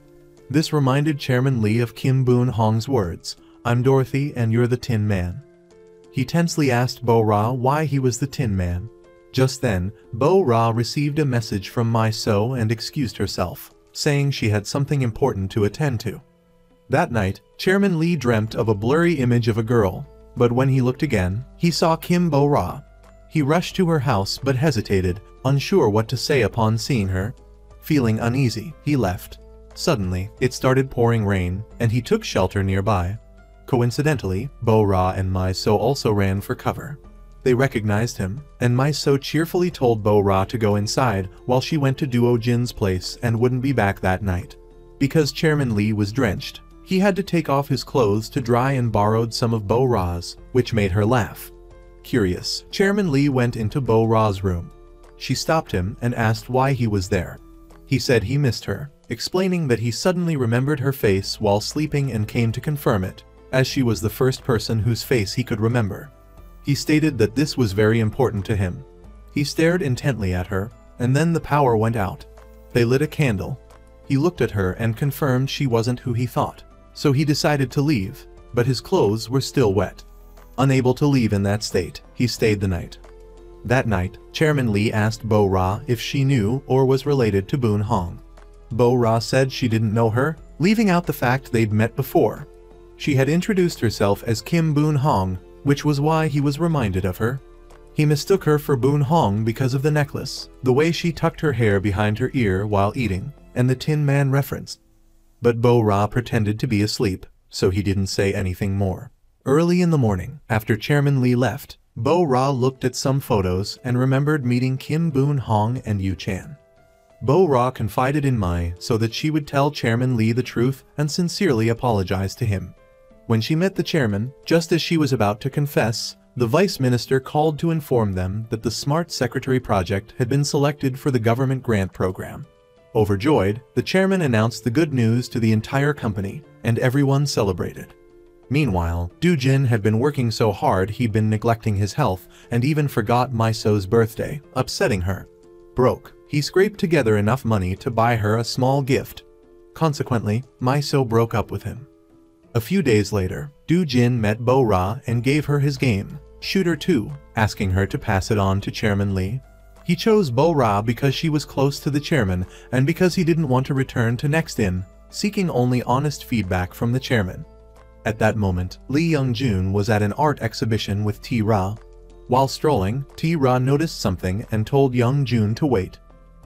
This reminded Chairman Lee of Kim Boon Hong's words, "I'm Dorothy and you're the Tin Man." He tensely asked Bo-Ra why he was the Tin Man. Just then, Bo-Ra received a message from Miso and excused herself, saying she had something important to attend to. That night, Chairman Lee dreamt of a blurry image of a girl, but when he looked again, he saw Kim Bo-Ra. He rushed to her house but hesitated, unsure what to say upon seeing her. Feeling uneasy, he left. Suddenly, it started pouring rain, and he took shelter nearby. Coincidentally, Bo-Ra and Miso also ran for cover. They recognized him, and Maiso cheerfully told Bo-ra to go inside while she went to Duo Jin's place and wouldn't be back that night. Because Chairman Lee was drenched, he had to take off his clothes to dry and borrowed some of Bo-ra's, which made her laugh. Curious, Chairman Lee went into Bo-ra's room. She stopped him and asked why he was there. He said he missed her, explaining that he suddenly remembered her face while sleeping and came to confirm it, as she was the first person whose face he could remember. He stated that this was very important to him. He stared intently at her, and then the power went out. They lit a candle. He looked at her and confirmed she wasn't who he thought, so he decided to leave, but his clothes were still wet. Unable to leave in that state, he stayed the night. That night, Chairman Lee asked Bo-ra if she knew or was related to Boon Hong. Bo-ra said she didn't know her, leaving out the fact they'd met before. She had introduced herself as Kim Boon Hong, which was why he was reminded of her. He mistook her for Boon Hong because of the necklace, the way she tucked her hair behind her ear while eating, and the Tin Man reference. But Bo-ra pretended to be asleep, so he didn't say anything more. Early in the morning, after Chairman Lee left, Bo-ra looked at some photos and remembered meeting Kim Boon Hong and Yu Chan. Bo-ra confided in Mai so that she would tell Chairman Lee the truth and sincerely apologize to him. When she met the chairman, just as she was about to confess, the vice minister called to inform them that the Smart Secretary project had been selected for the government grant program. Overjoyed, the chairman announced the good news to the entire company, and everyone celebrated. Meanwhile, Du Jin had been working so hard he'd been neglecting his health and even forgot Maiso's birthday, upsetting her. Broke, he scraped together enough money to buy her a small gift. Consequently, Maiso broke up with him. A few days later, Du Jin met Bo-ra and gave her his game, Shooter 2, asking her to pass it on to Chairman Lee. He chose Bo-ra because she was close to the chairman and because he didn't want to return to Next In, seeking only honest feedback from the chairman. At that moment, Lee Young-jun was at an art exhibition with T-ra. While strolling, T-ra noticed something and told Young-jun to wait.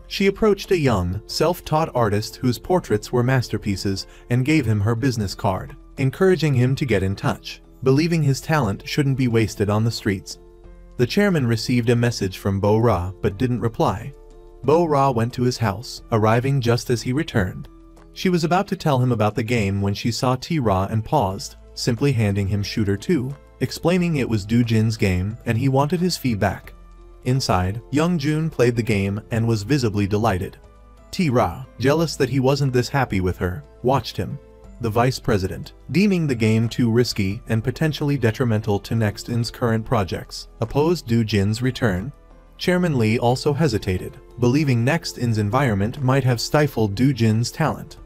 She approached a young, self-taught artist whose portraits were masterpieces and gave him her business card, encouraging him to get in touch, believing his talent shouldn't be wasted on the streets. The chairman received a message from Bo-ra but didn't reply. Bo-ra went to his house, arriving just as he returned. She was about to tell him about the game when she saw T-ra and paused, simply handing him Shooter 2, explaining it was Du Jin's game and he wanted his feedback. Inside, Young-jun played the game and was visibly delighted. T-ra, jealous that he wasn't this happy with her, watched him. The vice president, deeming the game too risky and potentially detrimental to Next In's current projects, opposed Du Jin's return. Chairman Lee also hesitated, believing Next In's environment might have stifled Du Jin's talent.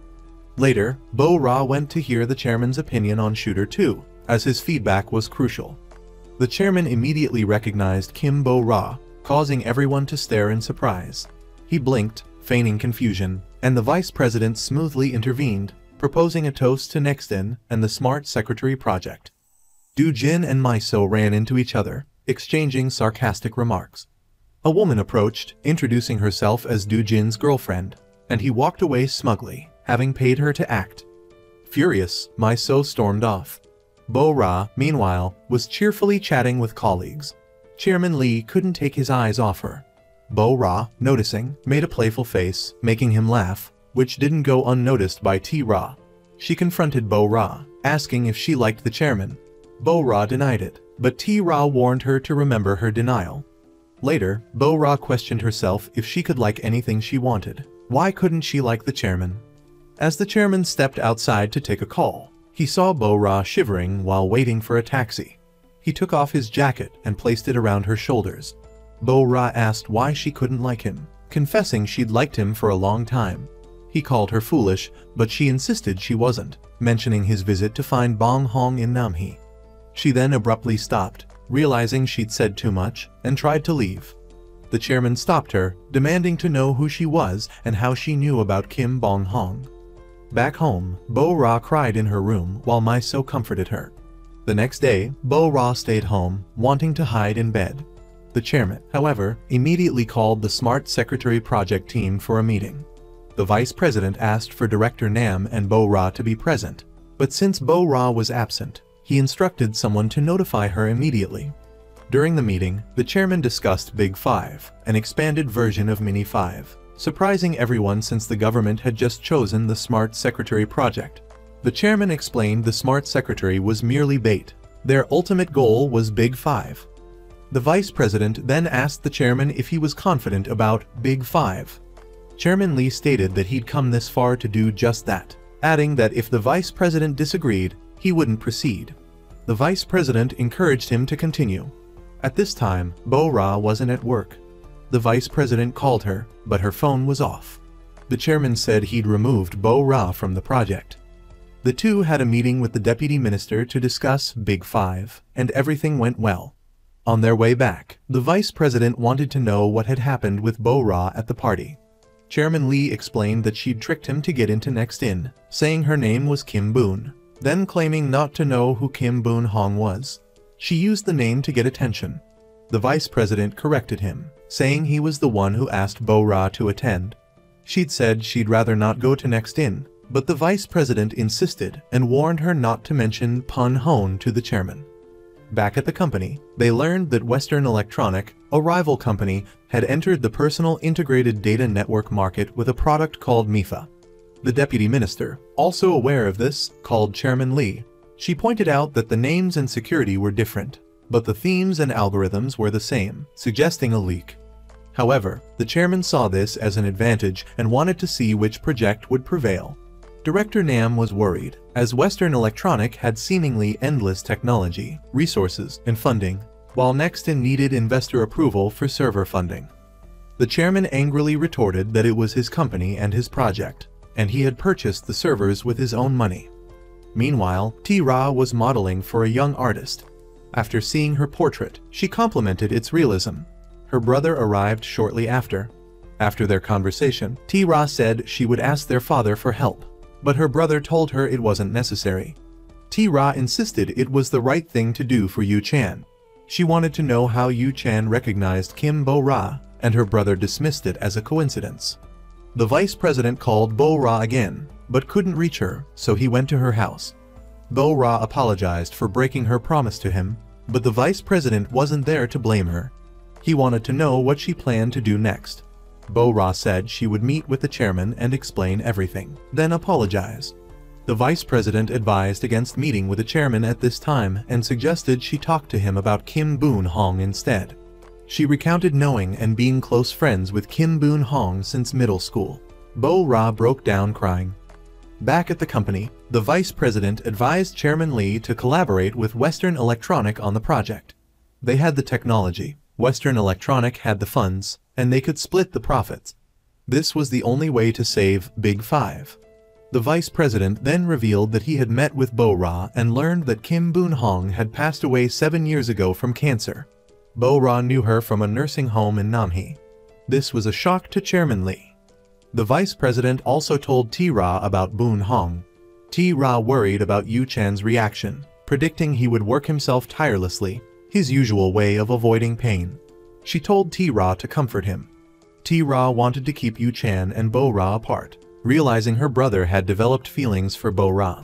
Later, Bo-ra went to hear the chairman's opinion on Shooter 2, as his feedback was crucial. The chairman immediately recognized Kim Bo-ra, causing everyone to stare in surprise. He blinked, feigning confusion, and the vice president smoothly intervened, proposing a toast to Next In and the Smart Secretary project. Du Jin and Maiso ran into each other, exchanging sarcastic remarks. A woman approached, introducing herself as Du Jin's girlfriend, and he walked away smugly, having paid her to act. Furious, Maiso stormed off. Bo-ra, meanwhile, was cheerfully chatting with colleagues. Chairman Lee couldn't take his eyes off her. Bo-ra, noticing, made a playful face, making him laugh, which didn't go unnoticed by T-ra. She confronted Bo-ra, asking if she liked the chairman. Bo-ra denied it, but T-ra warned her to remember her denial. Later, Bo-ra questioned herself if she could like anything she wanted. Why couldn't she like the chairman? As the chairman stepped outside to take a call, he saw Bo-ra shivering while waiting for a taxi. He took off his jacket and placed it around her shoulders. Bo-ra asked why she couldn't like him, confessing she'd liked him for a long time. He called her foolish, but she insisted she wasn't, mentioning his visit to find Bong Hong in Namhee. She then abruptly stopped, realizing she'd said too much, and tried to leave. The chairman stopped her, demanding to know who she was and how she knew about Kim Bong Hong. Back home, Bo-ra cried in her room while Maiso comforted her. The next day, Bo-ra stayed home, wanting to hide in bed. The chairman, however, immediately called the Smart Secretary project team for a meeting. The vice president asked for Director Nam and Bo-ra to be present, but since Bo-ra was absent, he instructed someone to notify her immediately. During the meeting, the chairman discussed Big 5, an expanded version of Mini 5, surprising everyone since the government had just chosen the Smart Secretary project. The chairman explained the Smart Secretary was merely bait. Their ultimate goal was Big 5. The vice president then asked the chairman if he was confident about Big 5. Chairman Lee stated that he'd come this far to do just that, adding that if the vice president disagreed, he wouldn't proceed. The vice president encouraged him to continue. At this time, Bo-ra wasn't at work. The vice president called her, but her phone was off. The chairman said he'd removed Bo-ra from the project. The two had a meeting with the deputy minister to discuss Big 5, and everything went well. On their way back, the vice president wanted to know what had happened with Bo-ra at the party. Chairman Lee explained that she'd tricked him to get into Next In, saying her name was Kim Boon, then claiming not to know who Kim Boon Hong was. She used the name to get attention. The vice president corrected him, saying he was the one who asked Bo-ra to attend. She'd said she'd rather not go to Next In, but the vice president insisted and warned her not to mention Pun Hone to the chairman. Back at the company, they learned that Western Electronic, a rival company, had entered the personal integrated data network market with a product called MIFA. The deputy minister, also aware of this, called Chairman Lee. She pointed out that the names and security were different, but the themes and algorithms were the same, suggesting a leak. However, the chairman saw this as an advantage and wanted to see which project would prevail. Director Nam was worried, as Western Electronic had seemingly endless technology, resources, and funding, while Nextin needed investor approval for server funding. The chairman angrily retorted that it was his company and his project, and he had purchased the servers with his own money. Meanwhile, T-Ra was modeling for a young artist. After seeing her portrait, she complimented its realism. Her brother arrived shortly after. After their conversation, T-Ra said she would ask their father for help, but her brother told her it wasn't necessary. T-Ra insisted it was the right thing to do for Yu-chan. She wanted to know how Yu-chan recognized Kim Bo-ra, and her brother dismissed it as a coincidence. The vice president called Bo-ra again, but couldn't reach her, so he went to her house. Bo-ra apologized for breaking her promise to him, but the vice president wasn't there to blame her. He wanted to know what she planned to do next. Bo-ra said she would meet with the chairman and explain everything, then apologize. The vice president advised against meeting with the chairman at this time and suggested she talk to him about Kim Boon Hong instead. She recounted knowing and being close friends with Kim Boon Hong since middle school. Bo-ra broke down crying. Back at the company, the vice president advised Chairman Lee to collaborate with Western Electronic on the project. They had the technology, Western Electronic had the funds, and they could split the profits. This was the only way to save Big 5. The vice president then revealed that he had met with Bo-ra and learned that Kim Boon Hong had passed away 7 years ago from cancer. Bo-ra knew her from a nursing home in Namhee. This was a shock to Chairman Lee. The vice president also told T-Ra about Boon Hong. T-Ra worried about Yu-chan's reaction, predicting he would work himself tirelessly, his usual way of avoiding pain. She told T-Ra to comfort him. T-Ra wanted to keep Yu-chan and Bo-ra apart, realizing her brother had developed feelings for Bo-ra.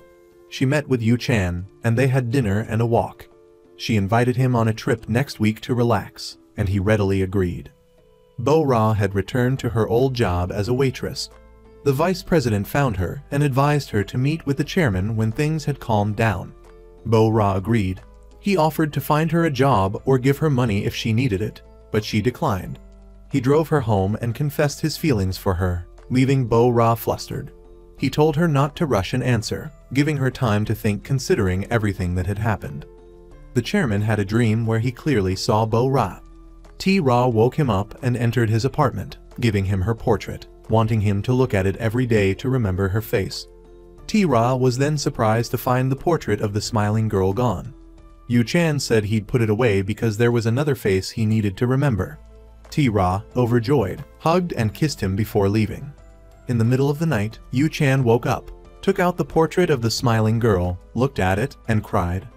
She met with Yu-chan, and they had dinner and a walk. She invited him on a trip next week to relax, and he readily agreed. Bo-ra had returned to her old job as a waitress. The vice president found her and advised her to meet with the chairman when things had calmed down. Bo-ra agreed. He offered to find her a job or give her money if she needed it, but she declined. He drove her home and confessed his feelings for her, leaving Bo-ra flustered. He told her not to rush an answer, giving her time to think considering everything that had happened. The chairman had a dream where he clearly saw Bo-ra. T-Ra woke him up and entered his apartment, giving him her portrait, wanting him to look at it every day to remember her face. T-Ra was then surprised to find the portrait of the smiling girl gone. Yu-chan said he'd put it away because there was another face he needed to remember. T-Ra, overjoyed, hugged and kissed him before leaving. In the middle of the night, Yu-chan woke up, took out the portrait of the smiling girl, looked at it, and cried.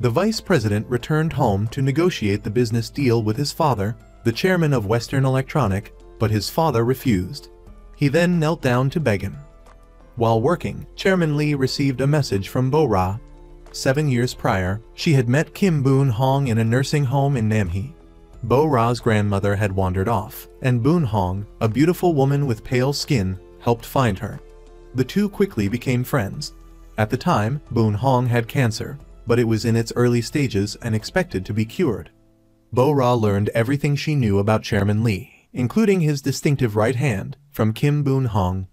The vice president returned home to negotiate the business deal with his father, the chairman of Western Electronic, but his father refused. He then knelt down to beg him. While working, Chairman Lee received a message from Bo-ra. 7 years prior, she had met Kim Boon Hong in a nursing home in Namhee. Bo Ra's grandmother had wandered off, and Boon Hong, a beautiful woman with pale skin, helped find her. The two quickly became friends. At the time, Boon Hong had cancer, but it was in its early stages and expected to be cured. Bo Ra learned everything she knew about Chairman Lee, including his distinctive right hand, from Kim Boon Hong.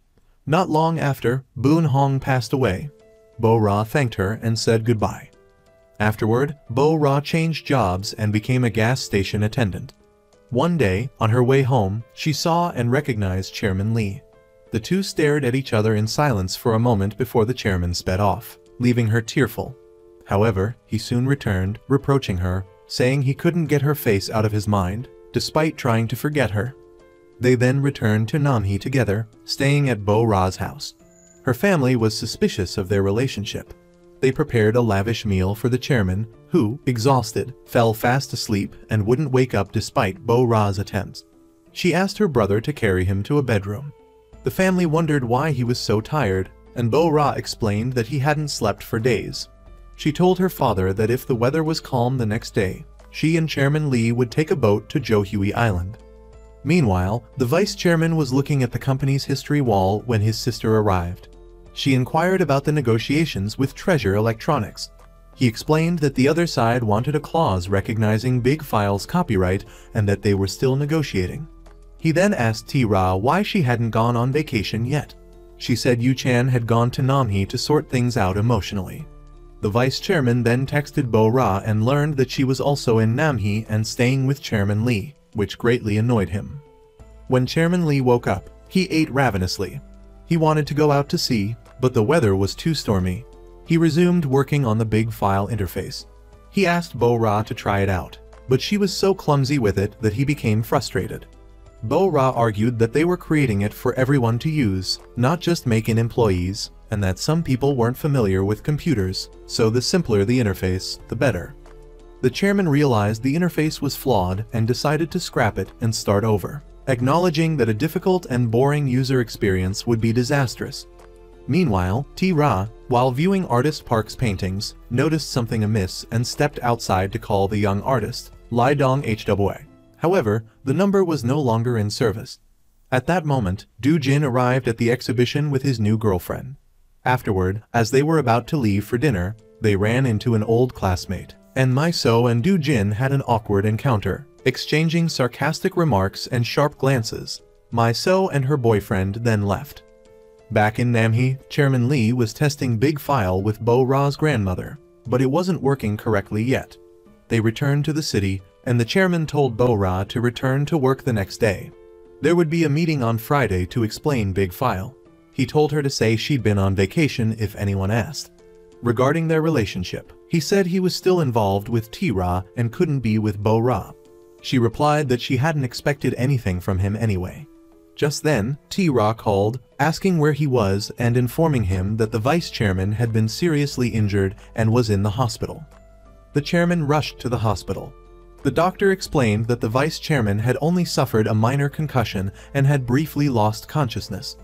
Not long after, Boon Hong passed away. Bo Ra thanked her and said goodbye. Afterward, Bo Ra changed jobs and became a gas station attendant. One day, on her way home, she saw and recognized Chairman Lee. The two stared at each other in silence for a moment before the chairman sped off, leaving her tearful. However, he soon returned, reproaching her, saying he couldn't get her face out of his mind, despite trying to forget her. They then returned to Namhee together, staying at Bo Ra's house. Her family was suspicious of their relationship. They prepared a lavish meal for the chairman, who, exhausted, fell fast asleep and wouldn't wake up despite Bo Ra's attempts. She asked her brother to carry him to a bedroom. The family wondered why he was so tired, and Bo Ra explained that he hadn't slept for days. She told her father that if the weather was calm the next day, she and Chairman Lee would take a boat to Johui Island. Meanwhile, the vice chairman was looking at the company's history wall when his sister arrived. She inquired about the negotiations with Treasure Electronics. He explained that the other side wanted a clause recognizing Big File's copyright and that they were still negotiating. He then asked T-Ra why she hadn't gone on vacation yet. She said Yu-chan had gone to Namhee to sort things out emotionally. The vice chairman then texted Bo Ra and learned that she was also in Namhee and staying with Chairman Lee, which greatly annoyed him. When Chairman Lee woke up, he ate ravenously. He wanted to go out to sea, but the weather was too stormy. He resumed working on the Big File interface. He asked Bo Ra to try it out, but she was so clumsy with it that he became frustrated. Bo Ra argued that they were creating it for everyone to use, not just make-in employees, and that some people weren't familiar with computers, so the simpler the interface, the better. The chairman realized the interface was flawed and decided to scrap it and start over, acknowledging that a difficult and boring user experience would be disastrous. Meanwhile, T-Ra, while viewing Artist Park's paintings, noticed something amiss and stepped outside to call the young artist, Lai Dong Hwa. However, the number was no longer in service. At that moment, Du Jin arrived at the exhibition with his new girlfriend. Afterward, as they were about to leave for dinner, they ran into an old classmate, and Mai-so and Du Jin had an awkward encounter, exchanging sarcastic remarks and sharp glances. Mai-so and her boyfriend then left. Back in Namhee, Chairman Lee was testing Big File with Bo Ra's grandmother, but it wasn't working correctly yet. They returned to the city, and the chairman told Bo Ra to return to work the next day. There would be a meeting on Friday to explain Big File. He told her to say she'd been on vacation if anyone asked. Regarding their relationship, he said he was still involved with T-Ra and couldn't be with Bo Ra. She replied that she hadn't expected anything from him anyway. Just then, T-Ra called, asking where he was and informing him that the vice chairman had been seriously injured and was in the hospital. The chairman rushed to the hospital. The doctor explained that the vice chairman had only suffered a minor concussion and had briefly lost consciousness.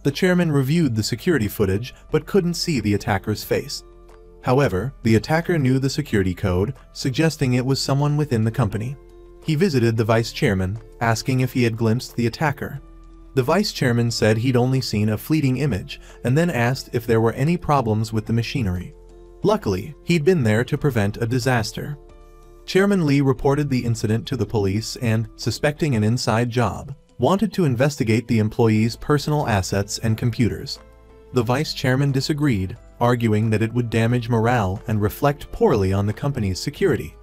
The chairman reviewed the security footage but couldn't see the attacker's face. However, the attacker knew the security code, suggesting it was someone within the company. He visited the vice chairman, asking if he had glimpsed the attacker. The vice chairman said he'd only seen a fleeting image and then asked if there were any problems with the machinery. Luckily, he'd been there to prevent a disaster. Chairman Lee reported the incident to the police and, suspecting an inside job, wanted to investigate the employee's personal assets and computers. The vice chairman disagreed, arguing that it would damage morale and reflect poorly on the company's security.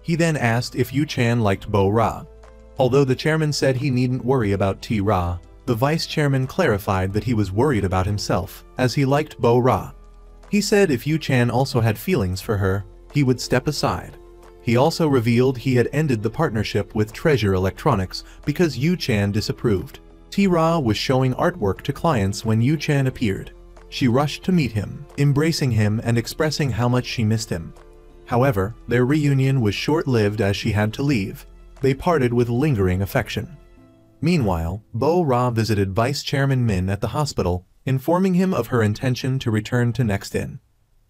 He then asked if Yu-chan liked Bo Ra. Although the chairman said he needn't worry about T-Ra, the vice chairman clarified that he was worried about himself, as he liked Bo Ra. He said if Yu-chan also had feelings for her, he would step aside. He also revealed he had ended the partnership with Treasure Electronics because Yu-chan disapproved. T-Ra was showing artwork to clients when Yu-chan appeared. She rushed to meet him, embracing him and expressing how much she missed him. However, their reunion was short-lived as she had to leave. They parted with lingering affection. Meanwhile, Bo Ra visited Vice Chairman Min at the hospital, informing him of her intention to return to Next In.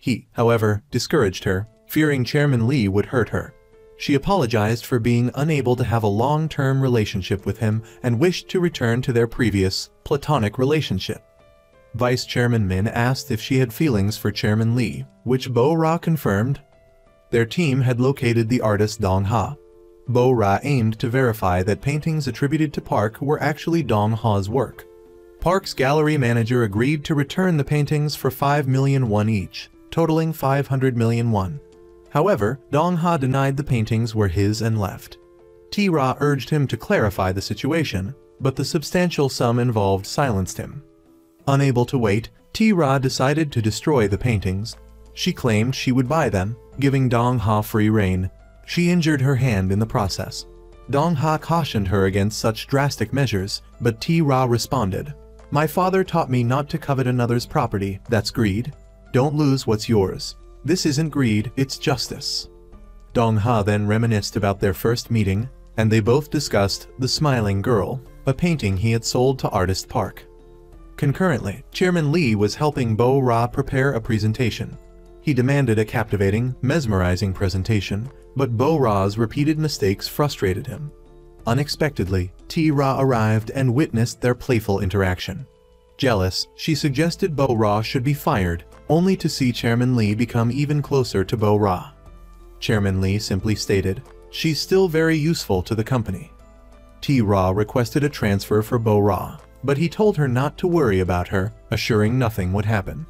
He, however, discouraged her, fearing Chairman Lee would hurt her. She apologized for being unable to have a long-term relationship with him and wished to return to their previous, platonic relationship. Vice Chairman Min asked if she had feelings for Chairman Lee, which Bo-ra confirmed. Their team had located the artist Dong Ha. Bo-ra aimed to verify that paintings attributed to Park were actually Dong Ha's work. Park's gallery manager agreed to return the paintings for 5 million won each, totaling 500 million won. However, Dong Ha denied the paintings were his and left. T-Ra urged him to clarify the situation, but the substantial sum involved silenced him. Unable to wait, T-Ra decided to destroy the paintings. She claimed she would buy them, giving Dong Ha free rein. She injured her hand in the process. Dong Ha cautioned her against such drastic measures, but T-Ra responded, "My father taught me not to covet another's property, that's greed. Don't lose what's yours. This isn't greed, it's justice." Dong Ha then reminisced about their first meeting, and they both discussed The Smiling Girl, a painting he had sold to artist Park. Concurrently, Chairman Lee was helping Bo-ra prepare a presentation. He demanded a captivating, mesmerizing presentation, but Bo-ra's repeated mistakes frustrated him. Unexpectedly, T-Ra arrived and witnessed their playful interaction. Jealous, she suggested Bo-ra should be fired, only to see Chairman Lee become even closer to Bo-ra. Chairman Lee simply stated, "She's still very useful to the company." T-Ra requested a transfer for Bo-ra, but he told her not to worry about her, assuring nothing would happen.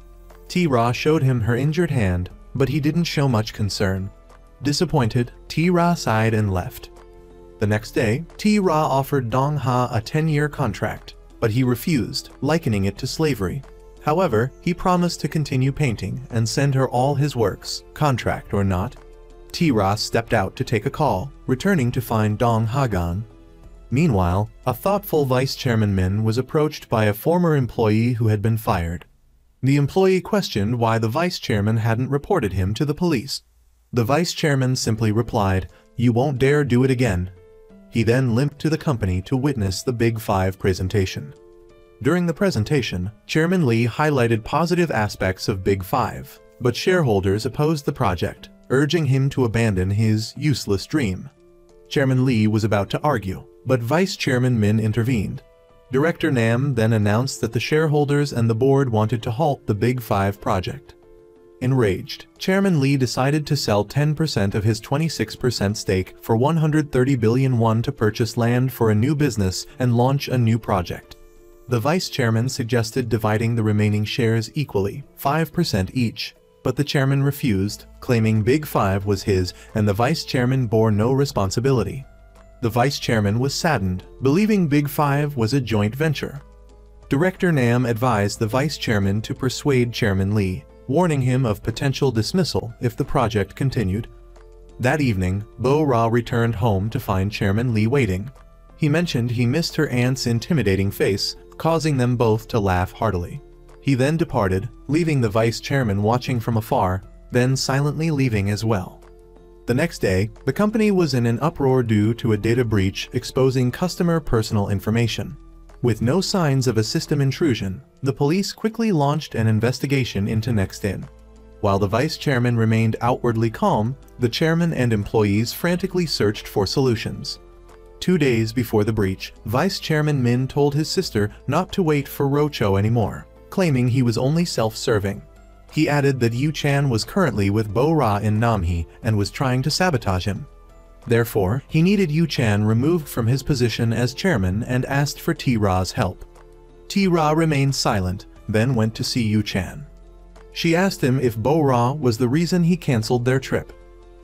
T-Ra showed him her injured hand, but he didn't show much concern. Disappointed, T-Ra sighed and left. The next day, T-Ra offered Dong Ha a 10-year contract, but he refused, likening it to slavery. However, he promised to continue painting and send her all his works, contract or not. T-Ra stepped out to take a call, returning to find Dong Ha gone. Meanwhile, a thoughtful Vice Chairman Min was approached by a former employee who had been fired. The employee questioned why the Vice Chairman hadn't reported him to the police. The Vice Chairman simply replied, "You won't dare do it again." He then limped to the company to witness the Big Five presentation. During the presentation, Chairman Lee highlighted positive aspects of Big Five, but shareholders opposed the project, urging him to abandon his useless dream. Chairman Lee was about to argue, but Vice Chairman Min intervened. Director Nam then announced that the shareholders and the board wanted to halt the Big Five project. Enraged, Chairman Lee decided to sell 10% of his 26% stake for 130 billion won to purchase land for a new business and launch a new project. The Vice Chairman suggested dividing the remaining shares equally, 5% each, but the Chairman refused, claiming Big Five was his and the Vice Chairman bore no responsibility. The Vice Chairman was saddened, believing Big Five was a joint venture. Director Nam advised the Vice Chairman to persuade Chairman Lee, warning him of potential dismissal if the project continued. That evening, Bo-ra returned home to find Chairman Lee waiting. He mentioned he missed her aunt's intimidating face, causing them both to laugh heartily. He then departed, leaving the Vice Chairman watching from afar, then silently leaving as well. The next day, the company was in an uproar due to a data breach exposing customer personal information. With no signs of a system intrusion, the police quickly launched an investigation into NextIn. While the Vice Chairman remained outwardly calm, the Chairman and employees frantically searched for solutions. 2 days before the breach, Vice Chairman Min told his sister not to wait for Rocho anymore, claiming he was only self-serving. He added that Yu Chan was currently with Bo-ra in Namhee and was trying to sabotage him. Therefore, he needed Yu Chan removed from his position as chairman and asked for T-Ra's help. T-Ra remained silent, then went to see Yu Chan. She asked him if Bo-ra was the reason he cancelled their trip.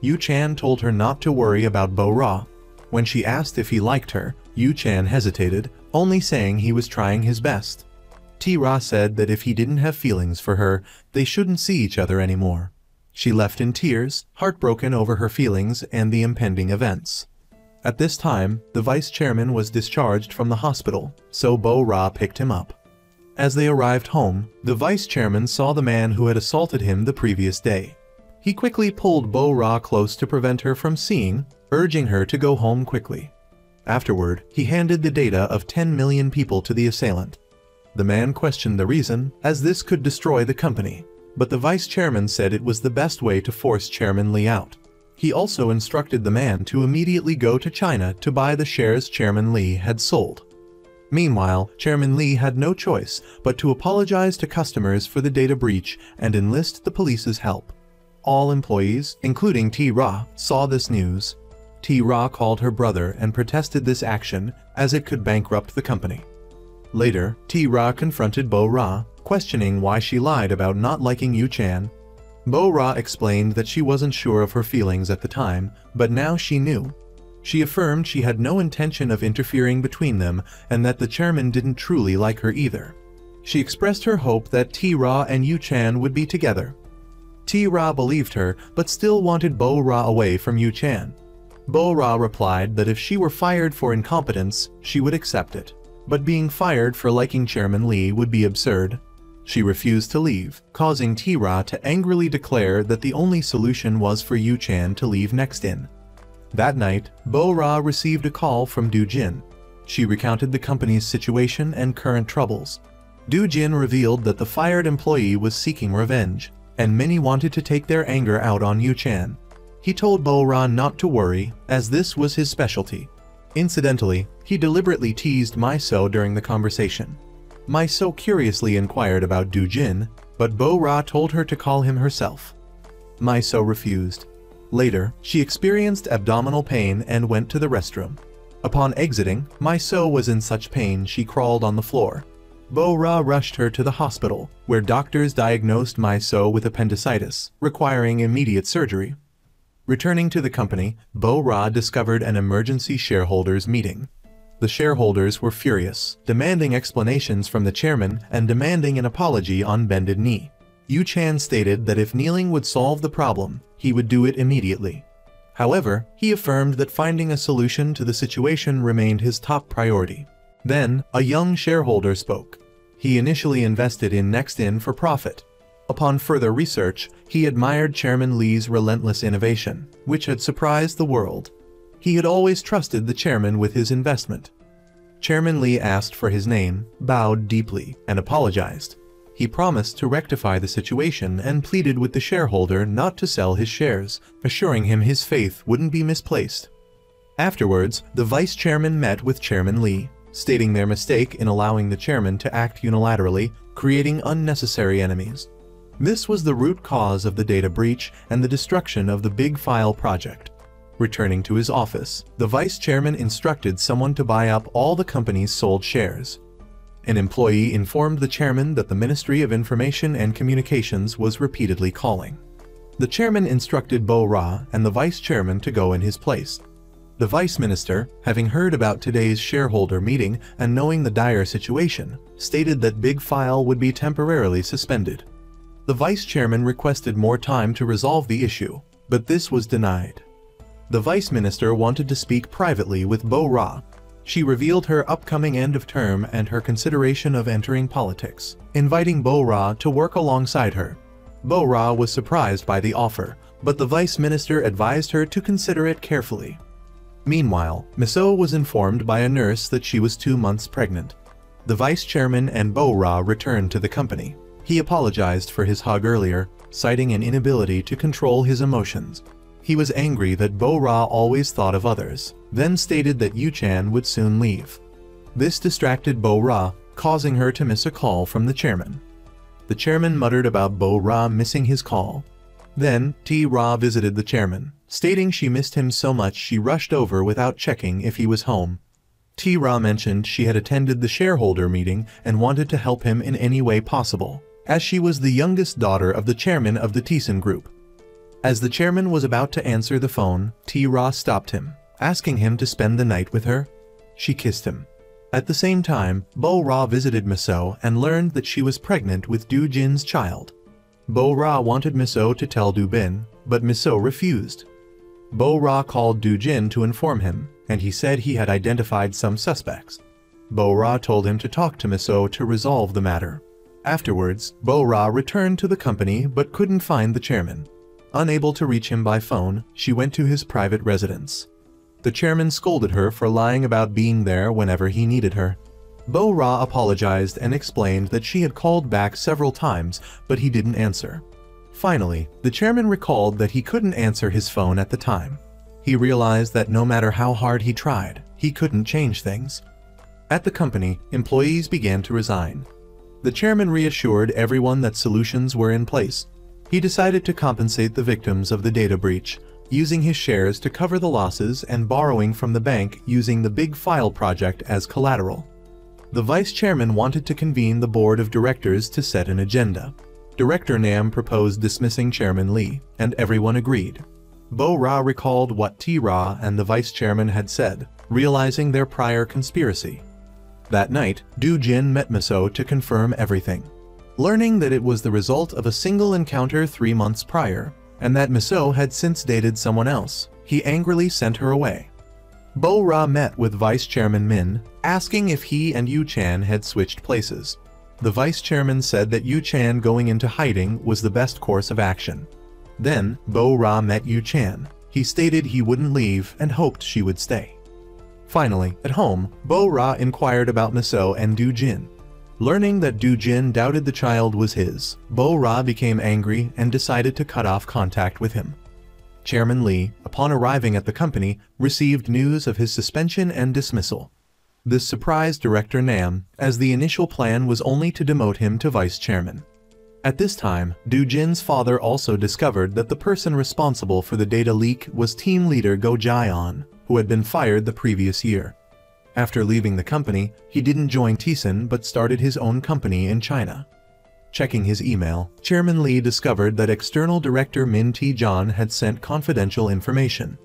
Yu Chan told her not to worry about Bo-ra. When she asked if he liked her, Yu Chan hesitated, only saying he was trying his best. T-Ra said that if he didn't have feelings for her, they shouldn't see each other anymore. She left in tears, heartbroken over her feelings and the impending events. At this time, the Vice Chairman was discharged from the hospital, so Bo-ra picked him up. As they arrived home, the Vice Chairman saw the man who had assaulted him the previous day. He quickly pulled Bo-ra close to prevent her from seeing, urging her to go home quickly. Afterward, he handed the data of 10 million people to the assailant. The man questioned the reason, as this could destroy the company. but the vice chairman said it was the best way to force Chairman Li out. He also instructed the man to immediately go to China to buy the shares Chairman Li had sold. Meanwhile, Chairman Li had no choice but to apologize to customers for the data breach and enlist the police's help. All employees, including T-Ra, saw this news. T-Ra called her brother and protested this action as it could bankrupt the company. Later, T-Ra confronted Bo-Ra, questioning why she lied about not liking Yu-Chan. Bo-Ra explained that she wasn't sure of her feelings at the time, but now she knew. She affirmed she had no intention of interfering between them and that the chairman didn't truly like her either. She expressed her hope that T-Ra and Yu-Chan would be together. T-Ra believed her, but still wanted Bo-Ra away from Yu-Chan. Bo-Ra replied that if she were fired for incompetence, she would accept it. But being fired for liking Chairman Li would be absurd. She refused to leave, causing T-Ra to angrily declare that the only solution was for Yu-Chan to leave Nextin. That night, Bo-Ra received a call from Du-Jin. She recounted the company's situation and current troubles. Du-Jin revealed that the fired employee was seeking revenge, and many wanted to take their anger out on Yu-Chan. He told Bo-Ra not to worry, as this was his specialty. Incidentally, he deliberately teased Mai-So during the conversation. Mai-So curiously inquired about Du-Jin, but Bo-Ra told her to call him herself. Mai-So refused. Later, she experienced abdominal pain and went to the restroom. Upon exiting, Mai-So was in such pain she crawled on the floor. Bo-Ra rushed her to the hospital, where doctors diagnosed Mai-So with appendicitis, requiring immediate surgery. Returning to the company, Bo-Ra discovered an emergency shareholders meeting. The shareholders were furious, demanding explanations from the chairman and demanding an apology on bended knee. Yu-Chan stated that if kneeling would solve the problem, he would do it immediately. However, he affirmed that finding a solution to the situation remained his top priority. Then, a young shareholder spoke. He initially invested in Nextin for profit. Upon further research, he admired Chairman Li's relentless innovation, which had surprised the world. He had always trusted the chairman with his investment. Chairman Li asked for his name, bowed deeply, and apologized. He promised to rectify the situation and pleaded with the shareholder not to sell his shares, assuring him his faith wouldn't be misplaced. Afterwards, the vice chairman met with Chairman Li, stating their mistake in allowing the chairman to act unilaterally, creating unnecessary enemies. This was the root cause of the data breach and the destruction of the Big File project. Returning to his office, the vice chairman instructed someone to buy up all the company's sold shares. An employee informed the chairman that the Ministry of Information and Communications was repeatedly calling. The chairman instructed Bo-Ra and the vice chairman to go in his place. The vice minister, having heard about today's shareholder meeting and knowing the dire situation, stated that Big File would be temporarily suspended. The vice chairman requested more time to resolve the issue, but this was denied. The vice minister wanted to speak privately with Bo-Ra. She revealed her upcoming end of term and her consideration of entering politics, inviting Bo-Ra to work alongside her. Bo-Ra was surprised by the offer, but the vice minister advised her to consider it carefully. Meanwhile, Mai-So was informed by a nurse that she was 2 months pregnant. The vice chairman and Bo-Ra returned to the company. He apologized for his hug earlier, citing an inability to control his emotions. He was angry that Bo-Ra always thought of others, then stated that Yu-Chan would soon leave. This distracted Bo-Ra, causing her to miss a call from the chairman. The chairman muttered about Bo-Ra missing his call. Then, T-Ra visited the chairman, stating she missed him so much she rushed over without checking if he was home. T-Ra mentioned she had attended the shareholder meeting and wanted to help him in any way possible, as she was the youngest daughter of the chairman of the Thiessen Group. As the chairman was about to answer the phone, T-Ra stopped him, asking him to spend the night with her. She kissed him. At the same time, Bo-Ra visited Mai-So and learned that she was pregnant with Du-Jin's child. Bo-Ra wanted Mai-So to tell Du-Bin, but Mai-So refused. Bo-Ra called Du-Jin to inform him, and he said he had identified some suspects. Bo-Ra told him to talk to Mai-So to resolve the matter. Afterwards, Bo-Ra returned to the company but couldn't find the chairman. Unable to reach him by phone, she went to his private residence. The chairman scolded her for lying about being there whenever he needed her. Bo Ra apologized and explained that she had called back several times, but he didn't answer. Finally, the chairman recalled that he couldn't answer his phone at the time. He realized that no matter how hard he tried, he couldn't change things. At the company, employees began to resign. The chairman reassured everyone that solutions were in place. He decided to compensate the victims of the data breach, using his shares to cover the losses and borrowing from the bank using the Big File project as collateral. The vice chairman wanted to convene the board of directors to set an agenda. Director Nam proposed dismissing Chairman Lee, and everyone agreed. Bo Ra recalled what T. Ra and the vice chairman had said, realizing their prior conspiracy. That night, Du Jin met Miso to confirm everything. Learning that it was the result of a single encounter 3 months prior, and that Miso had since dated someone else, he angrily sent her away. Bo Ra met with Vice Chairman Min, asking if he and Yu Chan had switched places. The vice chairman said that Yu Chan going into hiding was the best course of action. Then, Bo Ra met Yu Chan. He stated he wouldn't leave and hoped she would stay. Finally, at home, Bo Ra inquired about Miso and Du Jin. Learning that Du Jin doubted the child was his, Bo Ra became angry and decided to cut off contact with him. Chairman Lee, upon arriving at the company, received news of his suspension and dismissal. This surprised Director Nam, as the initial plan was only to demote him to vice chairman. At this time, Du Jin's father also discovered that the person responsible for the data leak was team leader Go Jae-on, who had been fired the previous year. After leaving the company, he didn't join Thiessen but started his own company in China. Checking his email, Chairman Lee discovered that external director Min Tae-jon had sent confidential information.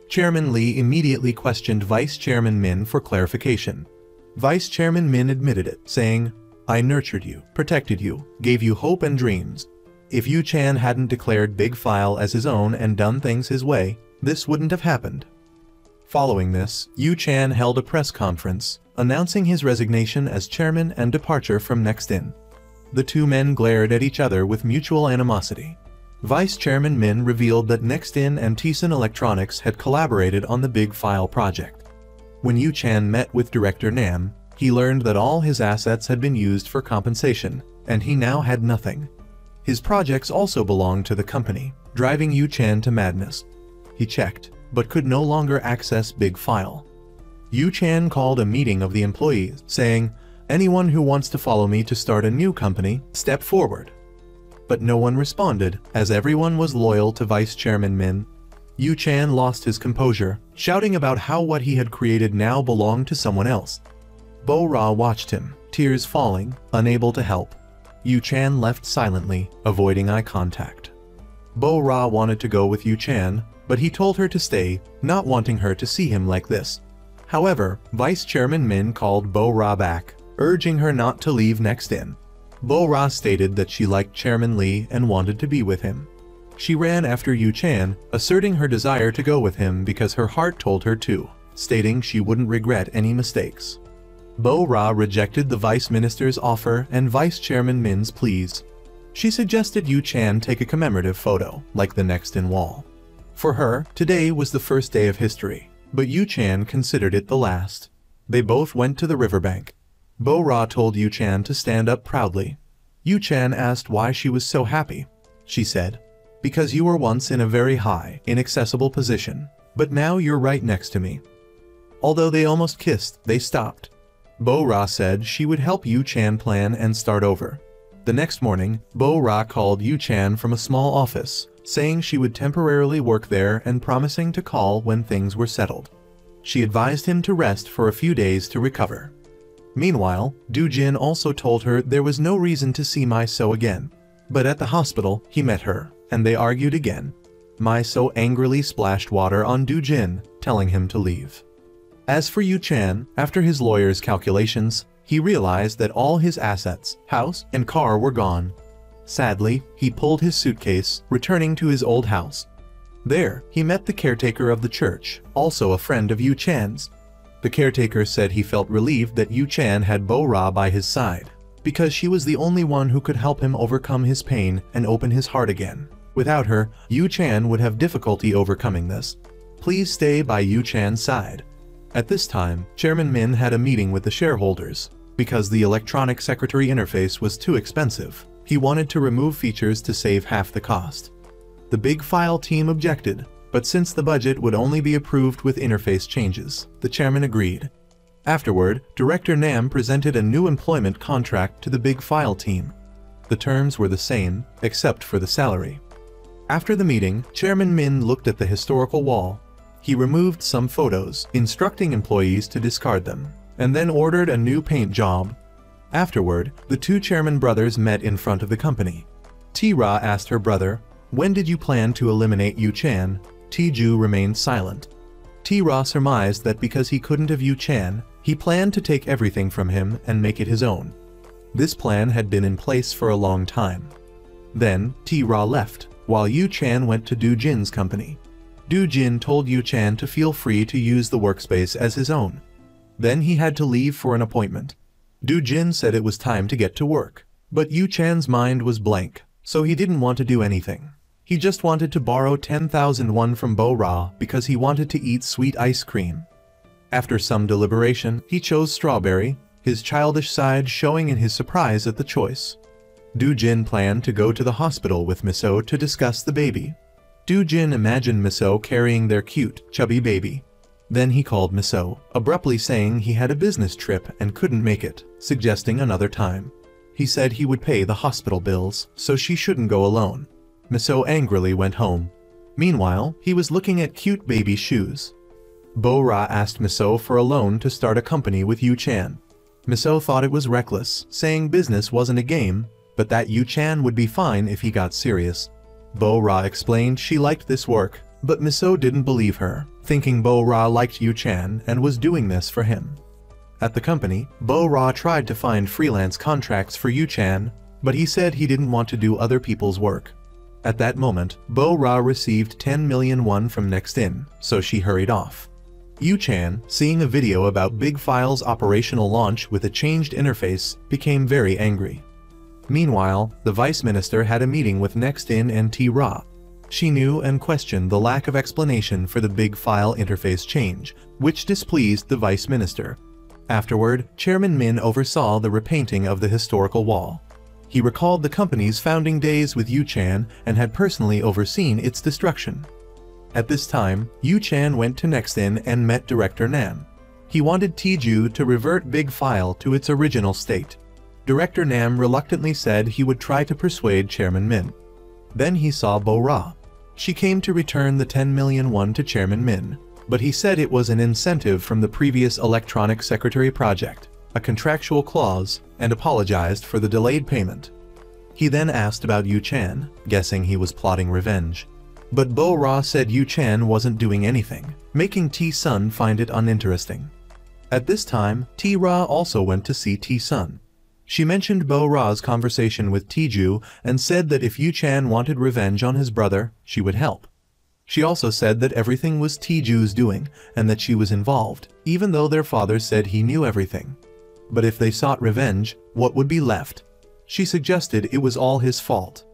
Chairman Lee immediately questioned Vice Chairman Min for clarification. Vice Chairman Min admitted it, saying, "I nurtured you, protected you, gave you hope and dreams. If Yu Chan hadn't declared Big File as his own and done things his way, this wouldn't have happened." Following this, Yu Chan held a press conference, announcing his resignation as chairman and departure from NextIn. The two men glared at each other with mutual animosity. Vice Chairman Min revealed that NextIn and Thiessen Electronics had collaborated on the Big File project. When Yu Chan met with Director Nam, he learned that all his assets had been used for compensation, and he now had nothing. His projects also belonged to the company, driving Yu Chan to madness. He checked, but could no longer access Big File. Yu Chan called a meeting of the employees, saying, "Anyone who wants to follow me to start a new company, step forward." But no one responded, as everyone was loyal to Vice Chairman Min. Yu Chan lost his composure, shouting about how what he had created now belonged to someone else. Bo Ra watched him, tears falling, unable to help. Yu Chan left silently, avoiding eye contact. Bo Ra wanted to go with Yu Chan, but he told her to stay, not wanting her to see him like this. However, Vice Chairman Min called Bo Ra back, urging her not to leave NextIn. Bo Ra stated that she liked Chairman Lee and wanted to be with him. She ran after Yu Chan, asserting her desire to go with him because her heart told her to, stating she wouldn't regret any mistakes. Bo Ra rejected the Vice Minister's offer and Vice Chairman Min's pleas. She suggested Yu Chan take a commemorative photo, like the NextIn wall. For her, today was the first day of history, but Yu Chan considered it the last. They both went to the riverbank. Bo Ra told Yu Chan to stand up proudly. Yu Chan asked why she was so happy. She said, "Because you were once in a very high, inaccessible position, but now you're right next to me." Although they almost kissed, they stopped. Bo Ra said she would help Yu Chan plan and start over. The next morning, Bo Ra called Yu Chan from a small office, saying she would temporarily work there and promising to call when things were settled. She advised him to rest for a few days to recover. Meanwhile, Du Jin also told her there was no reason to see Mai So again. But at the hospital, he met her, and they argued again. Mai So angrily splashed water on Du Jin, telling him to leave. As for Yu Chan, after his lawyer's calculations, he realized that all his assets, house and car were gone. Sadly, he pulled his suitcase, returning to his old house. There, he met the caretaker of the church, also a friend of Yu Chan's. The caretaker said he felt relieved that Yu Chan had Bo Ra by his side, because she was the only one who could help him overcome his pain and open his heart again. Without her, Yu Chan would have difficulty overcoming this. Please stay by Yu Chan's side. At this time, Chairman Min had a meeting with the shareholders. Because the electronic secretary interface was too expensive, he wanted to remove features to save half the cost. The big file team objected, but since the budget would only be approved with interface changes, the chairman agreed. Afterward, Director Nam presented a new employment contract to the big file team. The terms were the same, except for the salary. After the meeting, Chairman Min looked at the historical wall. He removed some photos, instructing employees to discard them, and then ordered a new paint job. Afterward, the two chairman brothers met in front of the company. T-Ra asked her brother, "When did you plan to eliminate Yu-Chan?" T-Ju remained silent. T-Ra surmised that because he couldn't have Yu-Chan, he planned to take everything from him and make it his own. This plan had been in place for a long time. Then, T-Ra left, while Yu-Chan went to Du-Jin's company. Du-Jin told Yu-Chan to feel free to use the workspace as his own. Then he had to leave for an appointment. Du-Jin said it was time to get to work, but Yu-Chan's mind was blank, so he didn't want to do anything. He just wanted to borrow 10,000 won from Bo-Ra because he wanted to eat sweet ice cream. After some deliberation, he chose strawberry, his childish side showing in his surprise at the choice. Du-Jin planned to go to the hospital with Miso to discuss the baby. Du-Jin imagined Miso carrying their cute, chubby baby. Then he called Miso, abruptly saying he had a business trip and couldn't make it, suggesting another time. He said he would pay the hospital bills, so she shouldn't go alone. Miso angrily went home. Meanwhile, he was looking at cute baby shoes. Bo-Ra asked Miso for a loan to start a company with Yu-Chan. Miso thought it was reckless, saying business wasn't a game, but that Yu-Chan would be fine if he got serious. Bo-Ra explained she liked this work, but Miso didn't believe her, thinking Bo-Ra liked Yu-Chan and was doing this for him. At the company, Bo-Ra tried to find freelance contracts for Yu-Chan, but he said he didn't want to do other people's work. At that moment, Bo-Ra received 10 million won from Nextin, so she hurried off. Yu-Chan, seeing a video about Big File's operational launch with a changed interface, became very angry. Meanwhile, the Vice Minister had a meeting with Nextin and T-Ra. She knew and questioned the lack of explanation for the Big File interface change, which displeased the Vice Minister. Afterward, Chairman Min oversaw the repainting of the historical wall. He recalled the company's founding days with Yu-Chan and had personally overseen its destruction. At this time, Yu-Chan went to Nextin and met Director Nam. He wanted T-Ju to revert Big File to its original state. Director Nam reluctantly said he would try to persuade Chairman Min. Then he saw Bo-Ra. She came to return the 10 million won to Chairman Min, but he said it was an incentive from the previous electronic secretary project, a contractual clause, and apologized for the delayed payment. He then asked about Yu-Chan, guessing he was plotting revenge. But Bo-Ra said Yu-Chan wasn't doing anything, making T-Sun find it uninteresting. At this time, T-Ra also went to see T-Sun. She mentioned Bo-Ra's conversation with T-Ju and said that if Yu-Chan wanted revenge on his brother, she would help. She also said that everything was T-Ju's doing and that she was involved, even though their father said he knew everything. But if they sought revenge, what would be left? She suggested it was all his fault.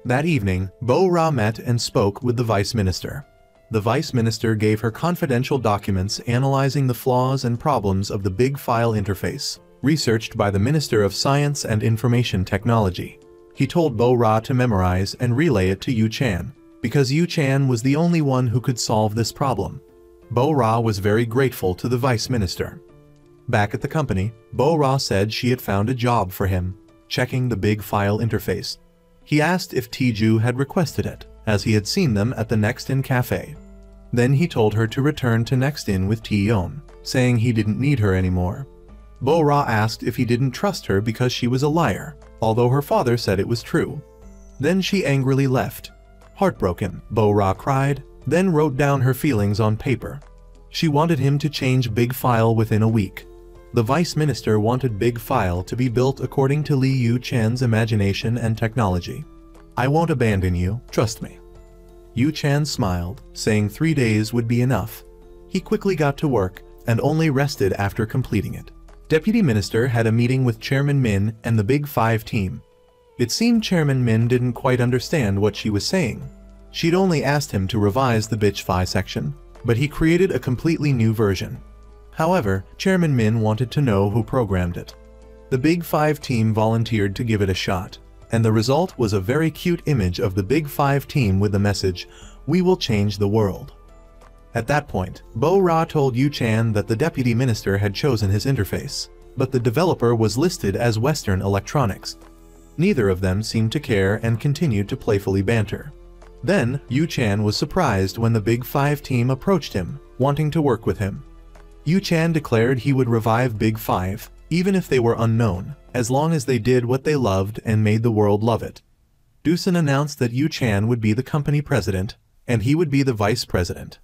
That evening, Bo-Ra met and spoke with the Vice Minister. The Vice Minister gave her confidential documents analyzing the flaws and problems of the Big File interface, researched by the Minister of Science and Information Technology. He told Bo-Ra to memorize and relay it to Yu-Chan, because Yu-Chan was the only one who could solve this problem. Bo-Ra was very grateful to the Vice Minister. Back at the company, Bo-Ra said she had found a job for him, checking the Big File interface. He asked if T-Ju had requested it, as he had seen them at the Nextin cafe. Then he told her to return to Nextin with T-Yon, saying he didn't need her anymore. Bo-Ra asked if he didn't trust her because she was a liar, although her father said it was true. Then she angrily left. Heartbroken, Bo-Ra cried, then wrote down her feelings on paper. She wanted him to change Big File within a week. The Vice Minister wanted Big File to be built according to Li Yu-Chan's imagination and technology. "I won't abandon you, trust me." Yu-Chan smiled, saying 3 days would be enough. He quickly got to work and only rested after completing it. Deputy Minister had a meeting with Chairman Min and the Big Five team. It seemed Chairman Min didn't quite understand what she was saying. She'd only asked him to revise the Bitch Fi section, but he created a completely new version. However, Chairman Min wanted to know who programmed it. The Big Five team volunteered to give it a shot, and the result was a very cute image of the Big Five team with the message, "We will change the world." At that point, Bo Ra told Yu Chan that the deputy minister had chosen his interface, but the developer was listed as Western Electronics. Neither of them seemed to care and continued to playfully banter. Then, Yu Chan was surprised when the Big Five team approached him, wanting to work with him. Yu Chan declared he would revive Big Five, even if they were unknown, as long as they did what they loved and made the world love it. Dusan announced that Yu Chan would be the company president, and he would be the vice president.